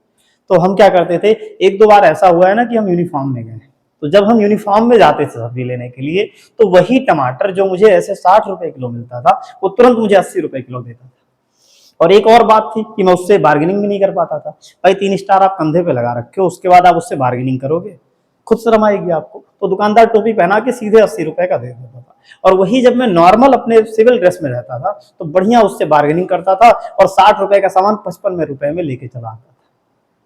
तो हम क्या करते थे, 1-2 बार ऐसा हुआ है ना कि हम यूनिफॉर्म में गए, तो जब हम यूनिफॉर्म में जाते थे सब्जी लेने के लिए, तो वही टमाटर जो मुझे ऐसे 60 रुपए किलो मिलता था वो तुरंत मुझे 80 रुपए किलो देता था। और एक और बात थी कि मैं उससे बार्गेनिंग भी नहीं कर पाता था। भाई 3 स्टार आप कंधे पे लगा रखे हो, उसके बाद आप उससे बार्गेनिंग करोगे, खुद शर्म आएगी आपको। तो दुकानदार टोपी पहना के सीधे 80 रुपए का दे देता था। और वही जब मैं नॉर्मल अपने सिविल ड्रेस में रहता था तो बढ़िया उससे बार्गेनिंग करता था और 60 रुपए का सामान 55 रुपए में लेके चला आता था,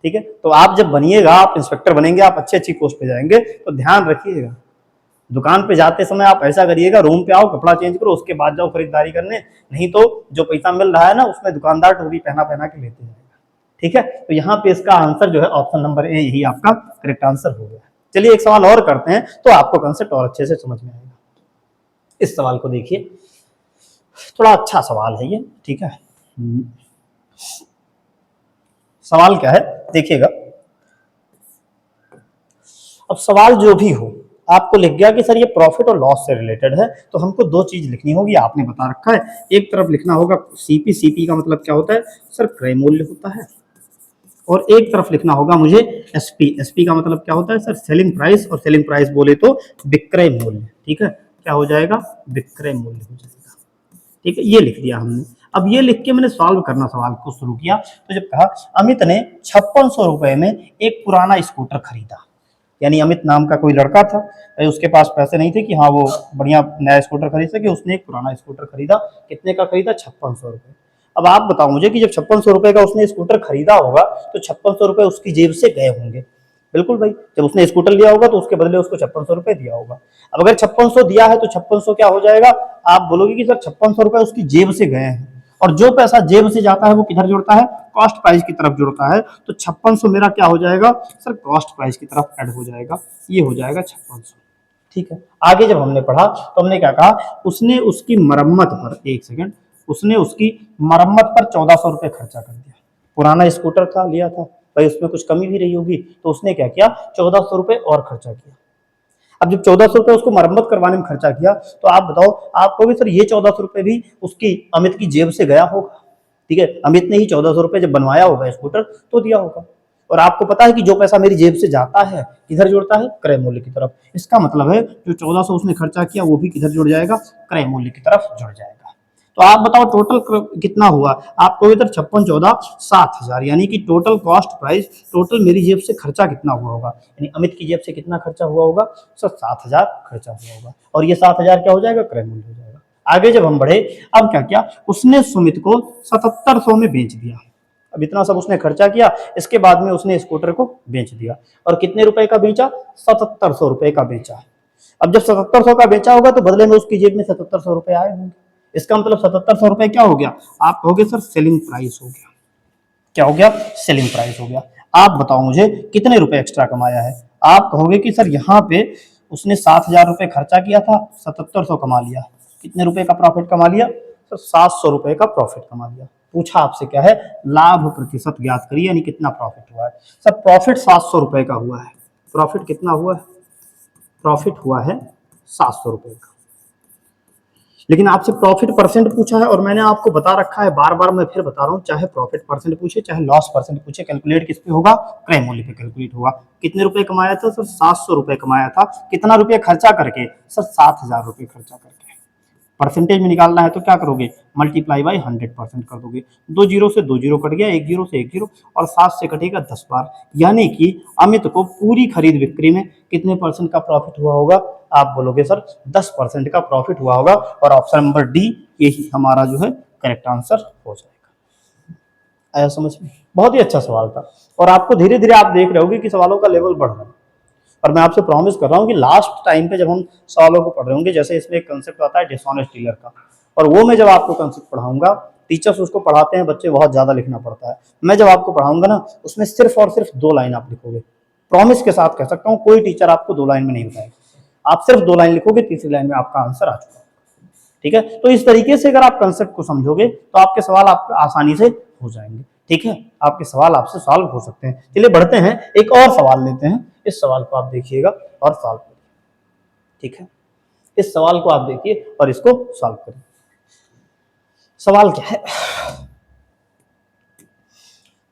ठीक है। तो आप जब बनिएगा, आप इंस्पेक्टर बनेंगे, आप अच्छी अच्छी पोस्ट पे जाएंगे, तो ध्यान रखिएगा, दुकान पे जाते समय आप ऐसा करिएगा, रूम पे आओ, कपड़ा चेंज करो, उसके बाद जाओ खरीदारी करने। नहीं तो जो पैसा मिल रहा है ना उसमें दुकानदार टोपी पहना पहना के लेते जाएगा, ठीक है। तो यहाँ पे इसका आंसर जो है ऑप्शन नंबर ए यही आपका करेक्ट आंसर हो गया। चलिए एक सवाल और करते हैं तो आपको कंसेप्ट और अच्छे से समझ में आएगा। इस सवाल को देखिए, थोड़ा अच्छा सवाल है ये, ठीक है। सवाल क्या है देखिएगा। अब सवाल जो भी हो, आपको लिख गया कि सर ये प्रॉफिट और लॉस से रिलेटेड है, तो हमको 2 चीज लिखनी होगी, आपने बता रखा है। एक तरफ लिखना होगा सीपी। सीपी का मतलब क्या होता है, सर क्रय मूल्य होता है। और एक तरफ लिखना होगा मुझे एसपी। एसपी का मतलब क्या होता है, सर सेलिंग प्राइस, और सेलिंग प्राइस बोले तो विक्रय मूल्य, ठीक है। क्या हो जाएगा, विक्रय मूल्य हो जाएगा, ठीक है। ये लिख दिया हमने। अब ये लिख के मैंने सॉल्व करना सवाल को शुरू किया। तो जब कहा अमित ने 5600 रुपए में एक पुराना स्कूटर खरीदा, यानी अमित नाम का कोई लड़का था, उसके पास पैसे नहीं थे कि हाँ वो बढ़िया नया स्कूटर खरीद सके, उसने एक पुराना स्कूटर खरीदा। कितने का खरीदा? 5600 रुपये। अब आप बताओ मुझे कि जब 5600 रुपये का उसने स्कूटर खरीदा होगा तो 5600 रुपये उसकी जेब से गए होंगे। बिल्कुल भाई, जब उसने स्कूटर लिया होगा तो उसके बदले उसको 5600 रुपये दिया होगा। अब अगर 5600 दिया है तो 5600 क्या हो जाएगा? आप बोलोगे कि सर 5600 रुपये उसकी जेब से गए हैं, और जो पैसा जेब से जाता है वो किधर जुड़ता है? कॉस्ट प्राइस की तरफ जुड़ता है। तो 5600 मेरा क्या हो जाएगा सर? कॉस्ट प्राइस की तरफ ऐड हो जाएगा, ये हो जाएगा 5600। ठीक है, आगे जब हमने पढ़ा तो हमने क्या कहा? उसने उसकी मरम्मत पर, एक सेकंड, उसने उसकी मरम्मत पर 1400 रुपये खर्चा कर दिया। पुराना स्कूटर था, लिया था भाई, उसमें कुछ कमी भी रही होगी, तो उसने क्या किया? 1400 रुपये और खर्चा किया। अब जब 1400 रुपये उसको मरम्मत करवाने में खर्चा किया, तो आप बताओ, आप कहोगे सर ये 1400 रुपये भी उसकी अमित की जेब से गया होगा। ठीक है, अमित ने ही 1400 रुपये जब बनवाया होगा स्कूटर तो दिया होगा। और आपको पता है कि जो पैसा मेरी जेब से जाता है किधर जुड़ता है? क्रय मूल्य की तरफ। इसका मतलब है जो 1400 उसने खर्चा किया वो भी किधर जुड़ जाएगा? क्रय मूल्य की तरफ जुड़ जाएगा। तो आप बताओ टोटल कितना हुआ? आपको इधर 56 14 7000, यानी कि टोटल कॉस्ट प्राइस, टोटल मेरी जेब से खर्चा कितना हुआ होगा? यानी अमित की जेब से कितना खर्चा हुआ होगा सर? 7000 खर्चा हुआ होगा, और ये 7000 क्या हो जाएगा? क्रय मूल्य हो जाएगा। आगे जब हम बढ़े, अब क्या किया? उसने सुमित को 7700 में बेच दिया। अब इतना सब उसने खर्चा किया, इसके बाद में उसने स्कूटर को बेच दिया, और कितने रुपए का बेचा? 7700 रुपये का बेचा। अब जब 7700 का बेचा होगा तो बदले में उसकी जेब में 7700 रुपये आए होंगे। इसका मतलब 7700 रुपये क्या हो गया? आप कहोगे सर सेलिंग प्राइस हो गया। क्या हो गया? सेलिंग प्राइस हो गया। आप बताओ मुझे कितने रुपए एक्स्ट्रा कमाया है? आप कहोगे कि सर यहाँ पे उसने 7000 रुपये खर्चा किया था, 7700 कमा लिया। कितने रुपए का प्रॉफिट कमा लिया? सर 700 रुपये का प्रॉफिट कमा लिया। पूछा आपसे क्या है? लाभ प्रतिशत ज्ञात करिए, यानी कितना प्रॉफिट हुआ है। सर प्रॉफिट 700 रुपये का हुआ है। प्रॉफिट कितना हुआ है? प्रॉफिट हुआ है 700 रुपये का। लेकिन आपसे प्रॉफिट परसेंट पूछा है, और मैंने आपको बता रखा है, बार बार मैं फिर बता रहा हूं, चाहे प्रॉफिट परसेंट पूछे चाहे लॉस परसेंट पूछे, कैलकुलेट किस पे होगा? क्रय मूल्य पे कैलकुलेट होगा। कितने रुपए कमाया था सर? 700 रुपये कमाया था। कितना रुपये खर्चा करके? सर 7000 रुपये खर्चा करके। परसेंटेज में निकालना है तो क्या करोगे? मल्टीप्लाई बाई 100% कर दोगे। 2 जीरो से 2 जीरो कट गया, 1 जीरो से 1 जीरो, और 7 से कटेगा 10 बार। यानी कि अमित को पूरी खरीद बिक्री में कितने परसेंट का प्रॉफिट हुआ होगा? आप बोलोगे सर 10% का प्रॉफिट हुआ होगा, और ऑप्शन नंबर डी यही हमारा जो है करेक्ट आंसर हो जाएगा। आया समझ में? बहुत ही अच्छा सवाल था, और आपको धीरे धीरे आप देख रहे होगे कि सवालों का लेवल बढ़ रहा है। और मैं आपसे प्रॉमिस कर रहा हूँ कि लास्ट टाइम पे जब हम सवालों को पढ़ रहे होंगे, जैसे इसमें एक कंसेप्ट आता है डिसऑनेस्ट डीलर का, और वो मैं जब आपको कंसेप्ट पढ़ाऊंगा, टीचर्स उसको पढ़ाते हैं, बच्चे बहुत ज्यादा लिखना पड़ता है। मैं जब आपको पढ़ाऊंगा ना, उसमें सिर्फ और सिर्फ 2 लाइन आप लिखोगे। प्रॉमिस के साथ कह सकता हूँ, कोई टीचर आपको 2 लाइन में नहीं बताएगा। आप सिर्फ 2 लाइन लिखोगे, तीसरी लाइन में आपका आंसर आ चुका। ठीक है, तो इस तरीके से अगर आप कंसेप्ट को समझोगे तो आपके सवाल आपको आसानी से हो जाएंगे। ठीक है, आपके सवाल आपसे सॉल्व हो सकते हैं। चलिए बढ़ते हैं, एक और सवाल लेते हैं। इस सवाल को आप देखिएगा और सॉल्व करिए। ठीक है, इस सवाल को आप देखिए और इसको सॉल्व करिए। सवाल क्या है?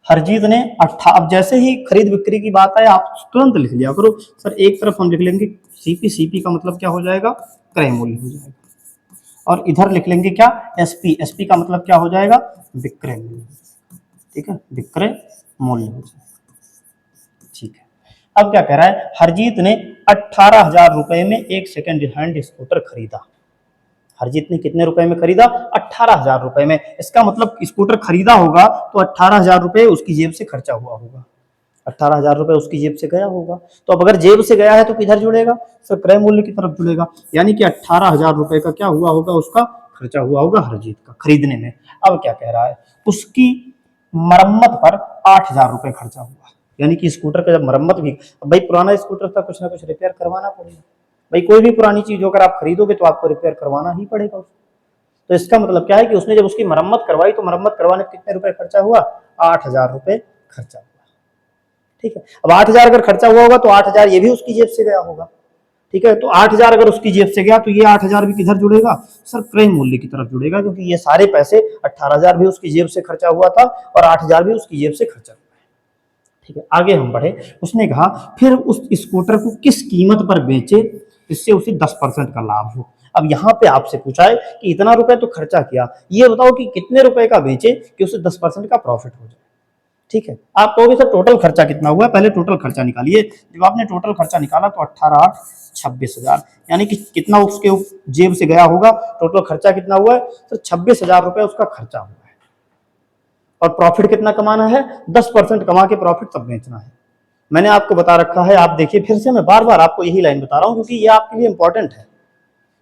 हरजीत ने अब जैसे ही खरीद बिक्री की बात आए आप तुरंत लिख लिया करो। सर एक तरफ हम लिख लेंगे सीपी, सीपी का मतलब क्या हो जाएगा? क्रय मूल्य हो जाएगा। और इधर लिख लेंगे क्या? एसपी, एसपी का मतलब क्या हो जाएगा? विक्रय मूल्य। ठीक है, विक्रय मूल्य हो जाएगा। ठीक है, अब क्या कह रहा है? हरजीत ने 18,000 रुपए में एक सेकेंड हैंड स्कूटर खरीदा। हरजीत ने कितने रुपए में खरीदा? 18,000 रुपए में। इसका मतलब स्कूटर खरीदा होगा तो 18,000 रुपए उसकी जेब से खर्चा हुआ होगा। 18,000 रुपए उसकी जेब से गया होगा। तो अब अगर जेब से गया है तो किधर जुड़ेगा? सर क्रय मूल्य की तरफ जुड़ेगा। यानी कि 18,000 रुपए का क्या हुआ होगा? उसका खर्चा हुआ होगा हरजीत का खरीदने में। अब क्या कह रहा है? उसकी मरम्मत पर 8,000 रुपए खर्चा हुआ। यानी कि स्कूटर का जब मरम्मत भी, भाई पुराना स्कूटर था, कुछ ना कुछ रिपेयर करवाना पड़ेगा। भाई कोई भी पुरानी चीज अगर आप खरीदोगे तो आपको रिपेयर करवाना ही पड़ेगा। तो इसका मतलब क्या है कि उसने जब उसकी मरम्मत करवाई तो मरम्मत करवाने में कितने रुपए खर्चा हुआ? 8,000 रुपए खर्चा हुआ। ठीक है, अब 8,000 अगर खर्चा हुआ होगा तो 8,000 ये भी उसकी जेब से गया होगा। ठीक है, तो 8,000 अगर उसकी जेब से गया तो ये 8,000 भी किधर जुड़ेगा? सर क्रय मूल्य की तरफ जुड़ेगा, क्योंकि ये सारे पैसे 18,000 भी उसकी जेब से खर्चा हुआ था और 8,000 भी उसकी जेब से खर्चा हुआ है। ठीक है, आगे हम बढ़े। उसने कहा फिर उस स्कूटर को किस कीमत पर बेचे जिससे उसे 10% का लाभ हो। अब यहाँ पे आपसे पूछा है कि इतना रुपए तो खर्चा किया, ये बताओ कि कितने रुपए का बेचे कि उसे 10% का प्रॉफिट हो जाए। ठीक है। आप कहोगे सर टोटल खर्चा कितना हुआ, पहले टोटल खर्चा निकालिए। जब आपने टोटल खर्चा निकाला तो 18 8 26,000, यानी कि कितना उसके जेब से गया होगा, टोटल खर्चा कितना हुआ है सर 26,000 रुपए उसका खर्चा हुआ है। और प्रॉफिट कितना कमाना है, 10% कमा के प्रॉफिट तब बेचना है। मैंने आपको बता रखा है, आप देखिए फिर से मैं बार बार आपको यही लाइन बता रहा हूं क्योंकि ये आपके लिए इंपॉर्टेंट है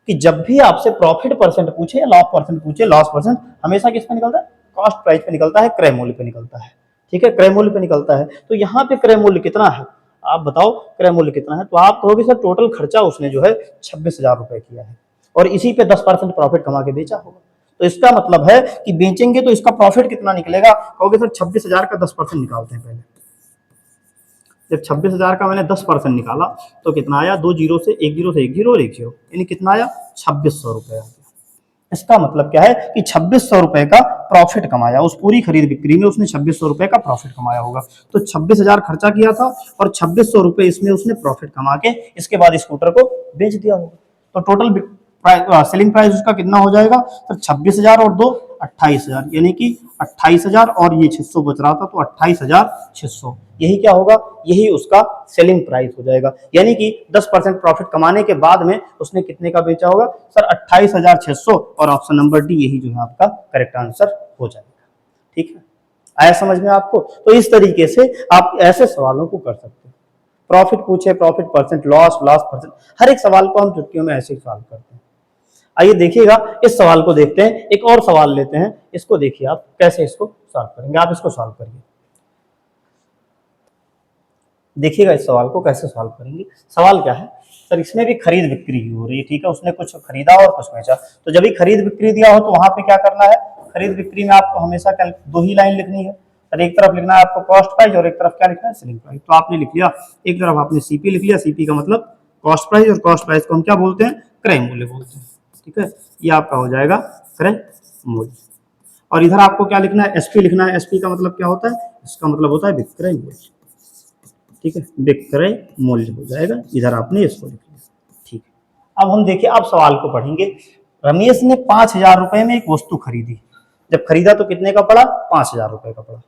कि जब भी आपसे प्रॉफिट परसेंट पूछे या लॉस परसेंट पूछे, लॉस परसेंट हमेशा किस पे निकलता है, कॉस्ट प्राइस पे निकलता है, क्रय मूल्य पे निकलता है। ठीक है, क्रय मूल्य पे निकलता है। तो यहाँ पे क्रय मूल्य कितना है, आप बताओ क्रय मूल्य कितना है, तो आप कहोगे सर टोटल खर्चा उसने जो है 26,000 रुपए किया है और इसी पे 10% प्रॉफिट कमा के बेचा होगा। तो इसका मतलब है कि बेचेंगे तो इसका प्रॉफिट कितना निकलेगा, कहोगे सर 26,000 का 10% निकालते हैं पहले। जब 26,000 का मैंने 10% निकाला तो कितना आया, 2 जीरो से 1 जीरो से 1 जीरो और 1 जीरो, यानी कितना आया 2600 रुपए आ गया। इसका मतलब क्या है कि 2600 रुपए का प्रॉफिट कमाया, उस पूरी खरीद बिक्री में उसने 2600 रुपए का प्रॉफिट कमाया होगा। तो 26,000 खर्चा किया था और 2600 रुपए इसमें उसने प्रॉफिट कमा के इसके बाद स्कूटर को बेच दिया होगा। तो टोटल सेलिंग प्राइस उसका कितना हो जाएगा, तो 26,000 और 2 28,000, यानी कि 28,000 और ये 600 बच रहा था तो 28,600, यही क्या होगा, यही उसका सेलिंग प्राइस हो जाएगा। यानी कि 10% प्रॉफिट कमाने के बाद में उसने कितने का बेचा होगा सर 28,600, और ऑप्शन नंबर डी यही जो है आपका करेक्ट आंसर हो जाएगा। ठीक है, आया समझ में आपको। तो इस तरीके से आप ऐसे सवालों को कर सकते हैं, प्रॉफिट पूछे, प्रॉफिट परसेंट, लॉस परसेंट, हर एक सवाल को हम चुटकियों में ऐसे ही सॉल्व करते हैं। आइए देखिएगा, इस सवाल को देखते हैं, एक और सवाल लेते हैं, इसको देखिए आप कैसे इसको सॉल्व करेंगे। आप इसको सॉल्व करिए, देखिएगा इस सवाल को कैसे सॉल्व करेंगे। सवाल क्या है सर, इसमें भी खरीद बिक्री हो रही है, ठीक है, उसने कुछ खरीदा और कुछ बेचा। तो जब भी खरीद बिक्री दिया हो तो वहां पे क्या करना है, खरीद बिक्री में आपको हमेशा दो ही लाइन लिखनी है सर, एक तरफ लिखना है आपको कॉस्ट प्राइस और एक तरफ क्या लिखना है, सेलिंग प्राइस। तो आपने लिख लिया, एक तरफ आपने सीपी लिख लिया, सीपी का मतलब कॉस्ट प्राइस, और कॉस्ट प्राइस को हम क्या बोलते हैं, क्रय मूल्य बोलते हैं। ठीक है, ये आपका हो जाएगा क्रय मूल्य। और इधर आपको क्या लिखना है, एसपी लिखना है। एसपी का मतलब क्या होता है, इसका मतलब होता है विक्रय मूल्य। ठीक है, विक्रय मूल्य हो जाएगा, इधर आपने इसको लिख लिया। ठीक है, अब हम देखिए, अब सवाल को पढ़ेंगे। रमेश ने 5,000 रुपए में एक वस्तु खरीदी। जब खरीदा तो कितने का पड़ा, 5,000 रुपए का पड़ा।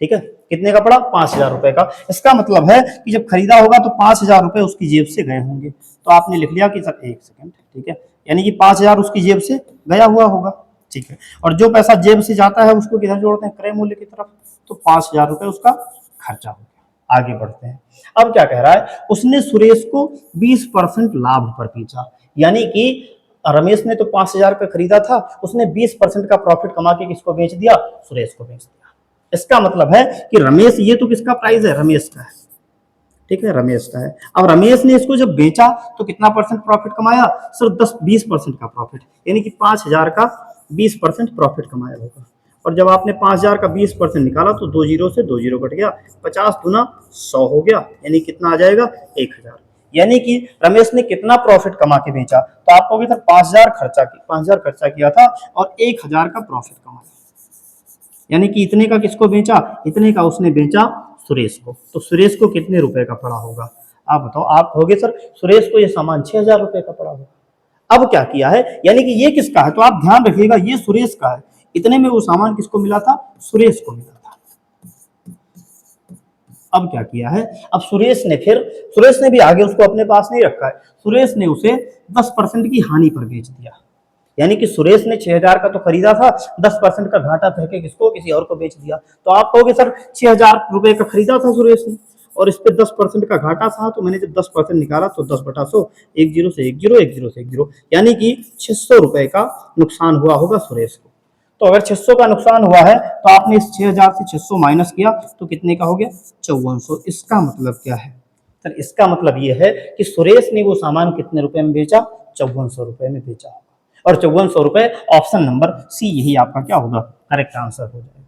ठीक है, कितने का पड़ा, 5,000 रुपए का। इसका मतलब है कि जब खरीदा होगा तो 5,000 रुपए उसकी जेब से गए होंगे। तो आपने लिख लिया कि सर एक सेकंड, ठीक है, यानी कि 5,000 उसकी जेब से गया हुआ होगा। ठीक है, और जो पैसा जेब से जाता है उसको किधर जोड़ते हैं, क्रय मूल्य की तरफ। तो 5,000 रुपए उसका खर्चा हो गया। आगे बढ़ते हैं, अब क्या कह रहा है, उसने सुरेश को 20% लाभ पर बेचा। यानी कि रमेश ने तो 5,000 का खरीदा था, उसने 20% का प्रॉफिट कमा के किसको बेच दिया, सुरेश को बेच दिया। इसका मतलब है कि रमेश, ये तो किसका प्राइस है, रमेश का है। ठीक है, रमेश का है। अब रमेश ने इसको जब बेचा तो कितना परसेंट प्रॉफिट कमाया सर, 20% का प्रॉफिट, यानी कि 5,000 का 20% प्रॉफिट कमाया होगा। और जब आपने 5,000 का 20% निकाला तो 2 जीरो से 2 जीरो कट गया, 50 दूना 100 हो गया, यानी कितना आ जाएगा 1,000। यानी कि रमेश ने कितना प्रॉफिट कमा के बेचा, तो आपको भी सर 5,000 खर्चा किया था और 1,000 का प्रॉफिट कमाया, यानी कि इतने का किसको बेचा, इतने का उसने बेचा सुरेश को। तो सुरेश को कितने रुपए का पड़ा होगा, आप बताओ। आप कहोगे सर सुरेश को ये सामान 6,000 रुपए का पड़ा होगा। अब क्या किया है, यानी कि ये किसका है, तो आप ध्यान रखिएगा, ये सुरेश का है। इतने में वो सामान किसको मिला था, सुरेश को मिला था। अब क्या किया है, अब सुरेश ने भी आगे उसको अपने पास नहीं रखा है, सुरेश ने उसे 10% की हानि पर बेच दिया। यानी कि सुरेश ने 6,000 का तो खरीदा था, 10% का घाटा कह के किसको, किसी और को बेच दिया। तो आप कहोगे सर 6,000 रुपए का खरीदा था सुरेश ने और इस पे 10% का घाटा था, तो मैंने जब 10% निकाला तो 10/100, 1 जीरो से 1 जीरो, 1 जीरो से 1 जीरो, यानी कि 600 रुपए का नुकसान हुआ होगा सुरेश को। तो अगर 600 का नुकसान हुआ है तो आपने इस 6,000 से 600 माइनस किया तो कितने का हो गया, 5400। इसका मतलब क्या है सर, इसका मतलब यह है कि सुरेश ने वो सामान कितने रुपए में बेचा, 5400 रुपए में बेचा, और 5400 रुपए, ऑप्शन नंबर सी यही आपका क्या होगा, करेक्ट आंसर हो जाएगा।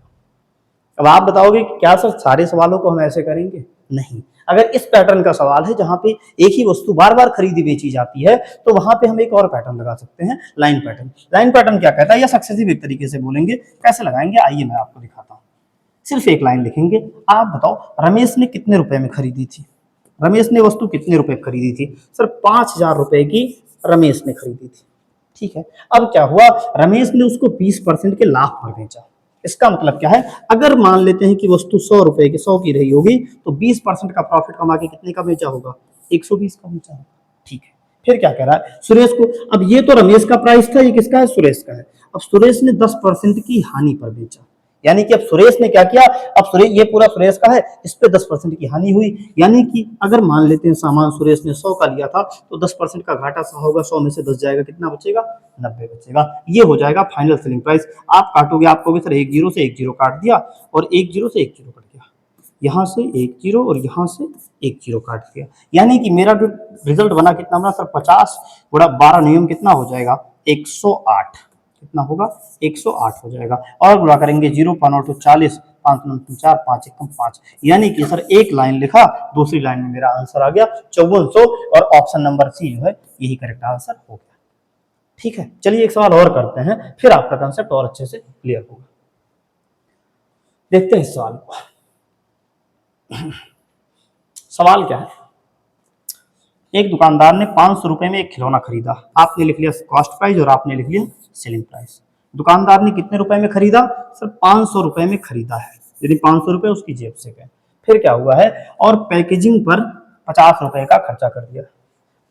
अब आप बताओगे कि क्या सर सारे सवालों को हम ऐसे करेंगे, नहीं। अगर इस पैटर्न का सवाल है जहां पे एक ही वस्तु बार बार खरीदी बेची जाती है तो वहां पे हम एक और पैटर्न लगा सकते हैं, लाइन पैटर्न। लाइन पैटर्न क्या कहता है, या सक्सेसिव एक तरीके से बोलेंगे, कैसे लगाएंगे, आइए मैं आपको दिखाता हूँ। सिर्फ एक लाइन लिखेंगे, आप बताओ रमेश ने कितने रुपए में खरीदी थी, रमेश ने वस्तु कितने रुपए खरीदी थी, सर 5,000 रुपए की रमेश ने खरीदी थी। ठीक है, अब क्या हुआ, रमेश ने उसको 20% के लाभ पर बेचा। इसका मतलब क्या है, अगर मान लेते हैं कि वस्तु 100 रुपए की 100 की रही होगी तो 20% का प्रॉफिट कमा के कितने का बेचा होगा, 120 का बेचा होगा। ठीक है, फिर क्या कह रहा है सुरेश को, अब ये तो रमेश का प्राइस था, ये किसका है, सुरेश का है। अब सुरेश ने 10% की हानि पर बेचा, यानी कि अब सुरेश ने क्या किया, अब सुरेश, ये पूरा सुरेश का है, इस पे 10% की हानि हुई। यानी कि अगर मान लेते हैं सामान सुरेश ने 100 का लिया था तो 10% का घाटा सा होगा, 100 में से 10 जाएगा, कितना बचेगा, 90 बचेगा। ये हो जाएगा फाइनल सेलिंग प्राइस। आप काटोगे, आप कहोगे सर एक जीरो से एक जीरो काट दिया और एक जीरो से एक जीरो कट गया, यहाँ से एक जीरो और यहाँ से एक जीरो काट दिया, यानी कि मेरा जो रिजल्ट बना कितना बना सर, 50 गुणा 12 नियम कितना हो जाएगा, 108, कितना होगा, 108 हो जाएगा। और गुणा करेंगे 0 5 तो 40, 5 9 4, 5 1 5, यानी कि सर एक लाइन लिखा, दूसरी लाइन में मेरा आंसर आ गया 5400, और ऑप्शन नंबर सी जो है यही करेक्ट आंसर हो गया। ठीक है, चलिए एक सवाल और करते हैं, फिर आपका कंसेप्ट और अच्छे से क्लियर होगा। देखते हैं इस सवाल को। सवाल क्या है, एक दुकानदार ने 500 रुपए में एक खिलौना खरीदा, आपने लिख लिया कॉस्ट प्राइस और आपने लिख लिया सेलिंग प्राइस। दुकानदार ने कितने रुपए में खरीदा, सर 500 रुपए में खरीदा है, यदि 500 रुपए उसकी जेब से गए। फिर क्या हुआ है, और पैकेजिंग पर 50 रुपए का खर्चा कर दिया।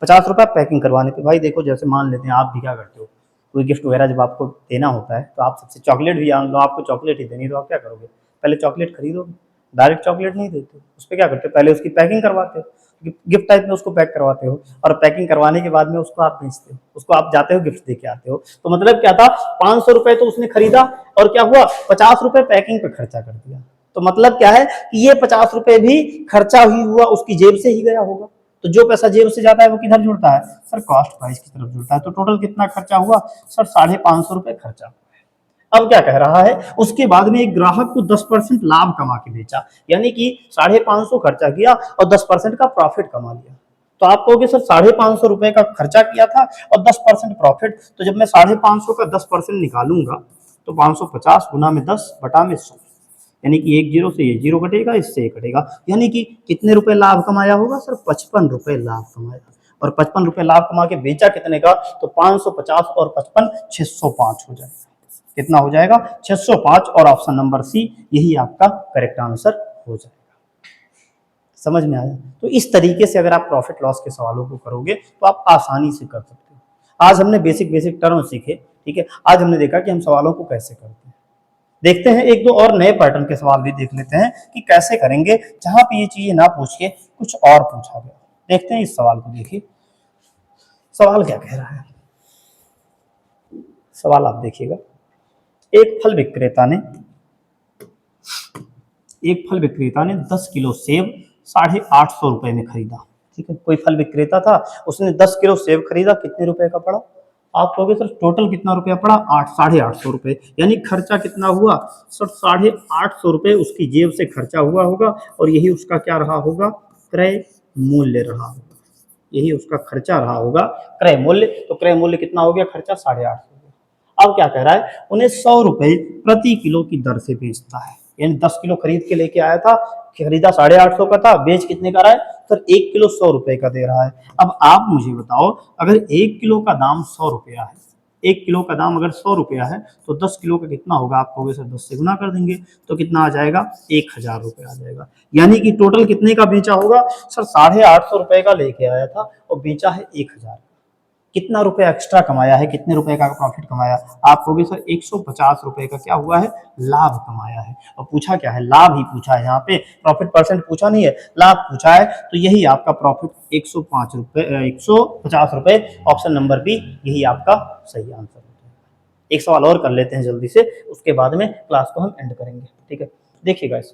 50 रुपए पैकिंग करवाने पे, भाई देखो जैसे मान लेते हैं आप भी क्या करते हो, कोई गिफ्ट वगैरह जब आपको देना होता है तो आप सबसे चॉकलेट भी आन लो, आपको चॉकलेट ही देनी, तो आप क्या करोगे, पहले चॉकलेट खरीदोगे, डायरेक्ट चॉकलेट नहीं देते, उस पर क्या करते हो, पहले उसकी पैकिंग करवाते हो, गिफ्ट टाइप में उसको पैक करवाते हो, और पैकिंग करवाने के बाद में उसको आप बेचते हो, उसको आप जाते हो गिफ्ट दे के आते हो। तो मतलब क्या था, 500 रुपए तो उसने खरीदा, और क्या हुआ, 50 रुपए पैकिंग पे खर्चा कर दिया। तो मतलब क्या है कि ये 50 रुपए भी खर्चा ही हुआ, उसकी जेब से ही गया होगा। तो जो पैसा जेब से जाता है वो किधर जुड़ता है, सर कॉस्ट प्राइस की तरफ जुड़ता है। तो टोटल कितना खर्चा हुआ, सर 550 रुपए खर्चा। अब क्या कह रहा है, उसके बाद में एक ग्राहक को 10% लाभ कमा के बेचा, यानी कि 550 खर्चा किया और 10% का प्रॉफिट कमा लिया। तो आप कहोगे सर 550 रुपए का खर्चा किया था और 10% प्रॉफिट, तो जब मैं 550 का 10% निकालूंगा तो 550 गुना में 10 बटा में 100, यानी कि एक जीरो से ये जीरो कटेगा, इससे ये कटेगा, यानी कि कितने रुपए लाभ कमाया होगा, सर 55 रुपए लाभ कमाया। और 55 रुपए लाभ कमा के बेचा कितने का, तो 550 और 55 605 हो जाएगा, कितना हो जाएगा, 605, और ऑप्शन नंबर सी यही आपका करेक्ट आंसर हो जाएगा। समझ में आया। तो इस तरीके से अगर आप प्रॉफिट लॉस के सवालों को करोगे तो आप आसानी से कर सकते हो। आज हमने बेसिक बेसिक टर्म सीखे, ठीक है, आज हमने देखा कि हम सवालों को कैसे करते हैं। देखते हैं एक दो और नए पैटर्न के सवाल भी देख लेते हैं कि कैसे करेंगे, जहां पे ये चीजें ना पूछ के कुछ और पूछा गया। देखते हैं इस सवाल को, देखिए सवाल क्या कह रहा है। सवाल आप देखिएगा, एक फल विक्रेता ने 10 किलो सेब 850 रुपए में खरीदा। ठीक है, कोई फल विक्रेता था, उसने 10 किलो सेब खरीदा, कितने रुपए का पड़ा, आप कहोगे सर टोटल कितना रुपया पड़ा, 850 रुपए, यानी खर्चा कितना हुआ, सर 850 रुपए उसकी जेब से खर्चा हुआ होगा, और यही उसका क्या रहा होगा, क्रय मूल्य रहा होगा, यही उसका खर्चा रहा होगा, क्रय मूल्य। तो क्रय मूल्य कितना हो गया, खर्चा 850। अब क्या कह रहा है, उन्हें 100 रुपए प्रति किलो की दर से बेचता है, यानी 10 किलो खरीद के लेके आया था, खरीदा 850 का था, बेच कितने का रहा है, सर 1 किलो 100 रुपए का दे रहा है। अब आप मुझे बताओ, अगर 1 किलो का दाम 100 रुपया है, 1 किलो का दाम अगर 100 रुपया है तो 10 किलो का कितना होगा, आप कहोगे सर 10 से गुना कर देंगे तो कितना आ जाएगा, 1000 रुपये आ जाएगा। यानी कि टोटल कितने का बेचा होगा, सर 850 रुपए का लेके आया था और बेचा है 1000। कितना रुपया एक्स्ट्रा कमाया है, कितने रुपए का प्रॉफिट कमाया, आप कहोगे सर 150 रुपए का क्या हुआ है, लाभ कमाया है। और पूछा क्या है, लाभ ही पूछा है, यहाँ पे प्रॉफिट परसेंट पूछा नहीं है, लाभ पूछा है, तो यही आपका प्रॉफिट 105 रुपए 150 रुपए, ऑप्शन नंबर बी यही आपका सही आंसर है। एक सवाल और कर लेते हैं जल्दी से, उसके बाद में क्लास को हम एंड करेंगे। ठीक है, देखिएगा इस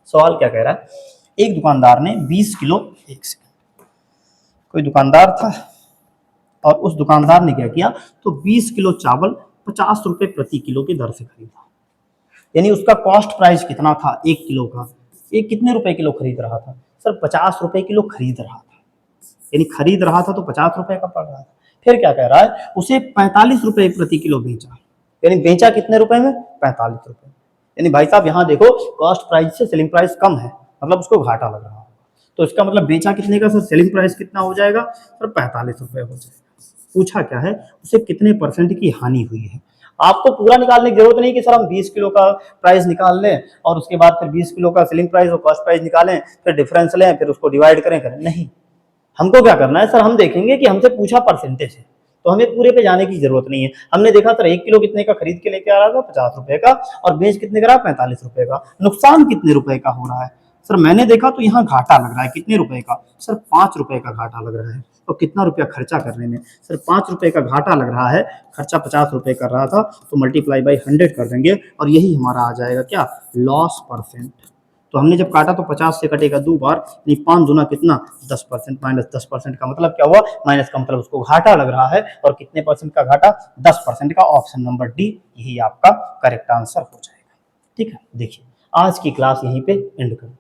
सवाल क्या कह रहा है, एक दुकानदार ने 20 किलो, एक सेकंड, कोई दुकानदार था और उस दुकानदार ने क्या किया, तो 20 किलो चावल 50 रुपए प्रति किलो की दर से खरीदा, यानी उसका कॉस्ट प्राइस कितना था, 1 किलो का, एक कितने रुपए किलो खरीद रहा था, सर 50 रुपए किलो खरीद रहा था, यानी खरीद रहा था तो 50 रुपए का पड़ रहा था। फिर क्या कह रहा है, उसे 45 रुपए प्रति किलो बेचा, यानी बेचा कितने रुपए में, 45 रुपए, यानी भाई साहब यहाँ देखो कॉस्ट प्राइस से सेलिंग प्राइस कम है, मतलब उसको घाटा लग रहा है, तो इसका मतलब बेचा कितने का, सर सेलिंग प्राइस कितना हो जाएगा, सर 45 रुपए हो जाएगा। पूछा क्या है, उसे कितने परसेंट की हानि हुई है। आपको पूरा निकालने की जरूरत नहीं कि सर हम 20 किलो का प्राइस निकाल लें और उसके बाद फिर 20 किलो का सेलिंग प्राइस और कॉस्ट प्राइस निकालें, फिर डिफरेंस लें, फिर उसको डिवाइड करें। नहीं, हमको क्या करना है सर, हम देखेंगे कि हमसे पूछा परसेंटेज है, तो हमें पूरे पे जाने की जरूरत नहीं है। हमने देखा सर 1 किलो कितने का खरीद के लेके आ रहा था, 50 रुपए का, और बेच कितने का रहा, 45 रुपए का। नुकसान कितने रुपए का हो रहा है सर, मैंने देखा तो यहाँ घाटा लग रहा है। कितने रुपए का सर, 5 रुपए का घाटा लग रहा है। तो कितना रुपया खर्चा करने में सर, 5 रुपए का घाटा लग रहा है, खर्चा 50 रुपए कर रहा था, तो मल्टीप्लाई बाई 100 कर देंगे और यही हमारा आ जाएगा क्या, लॉस परसेंट। तो हमने जब काटा तो 50 से कटेगा 2 बार, यानी 5 दूना कितना, 10%। माइनस 10% का मतलब क्या हुआ, माइनस का मतलब उसको घाटा लग रहा है, और कितने परसेंट का घाटा, 10% का। ऑप्शन नंबर डी यही आपका करेक्ट आंसर हो जाएगा। ठीक है, देखिए आज की क्लास यहीं पे एंड करते हैं।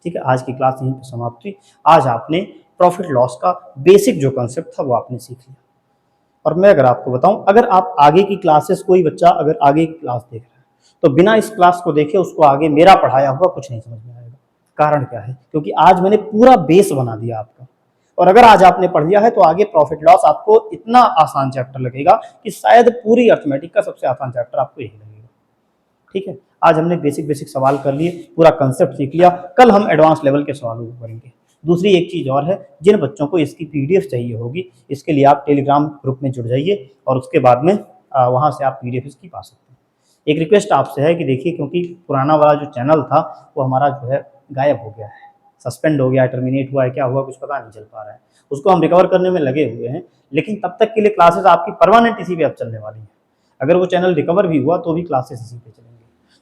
ठीक है, आज की क्लास यहीं पे समाप्त हुई। आज आपने प्रॉफिट लॉस का बेसिक जो कंसेप्ट था वो आपने सीख लिया। और मैं अगर आपको बताऊं, अगर आप आगे की क्लासेस, कोई बच्चा अगर आगे की क्लास देख रहा है तो बिना इस क्लास को देखे उसको आगे मेरा पढ़ाया हुआ कुछ नहीं समझ में आएगा। कारण क्या है, क्योंकि आज मैंने पूरा बेस बना दिया आपका, और अगर आज आपने पढ़ लिया है तो आगे प्रॉफिट लॉस आपको इतना आसान चैप्टर लगेगा कि शायद पूरी अर्थमेटिक का सबसे आसान चैप्टर आपको यही लगेगा। ठीक है, आज हमने बेसिक बेसिक सवाल कर लिए, पूरा कंसेप्ट सीख लिया। कल हम एडवांस लेवल के सवालों को करेंगे। दूसरी एक चीज़ और है, जिन बच्चों को इसकी पीडीएफ चाहिए होगी, इसके लिए आप टेलीग्राम ग्रुप में जुड़ जाइए और उसके बाद में वहाँ से आप पीडीएफ इसकी पा सकते हैं। एक रिक्वेस्ट आपसे है कि देखिए, क्योंकि पुराना वाला जो चैनल था वो हमारा जो है गायब हो गया है, सस्पेंड हो गया, टर्मिनेट हुआ है, क्या हुआ कुछ पता नहीं चल पा रहा है। उसको हम रिकवर करने में लगे हुए हैं, लेकिन तब तक के लिए क्लासेस आपकी परमानेंट इसी पे अब चलने वाली हैं। अगर वो चैनल रिकवर भी हुआ तो भी क्लासेस इसी पे चलेंगे।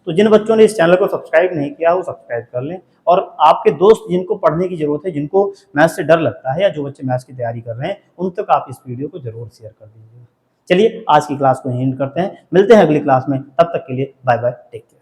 तो जिन बच्चों ने इस चैनल को सब्सक्राइब नहीं किया वो सब्सक्राइब कर लें, और आपके दोस्त जिनको पढ़ने की जरूरत है, जिनको मैथ्स से डर लगता है या जो बच्चे मैथ्स की तैयारी कर रहे हैं, उन तक आप इस वीडियो को जरूर शेयर कर दीजिएगा। चलिए आज की क्लास को एंड करते हैं, मिलते हैं अगली क्लास में, तब तक के लिए बाय बाय, टेक केयर।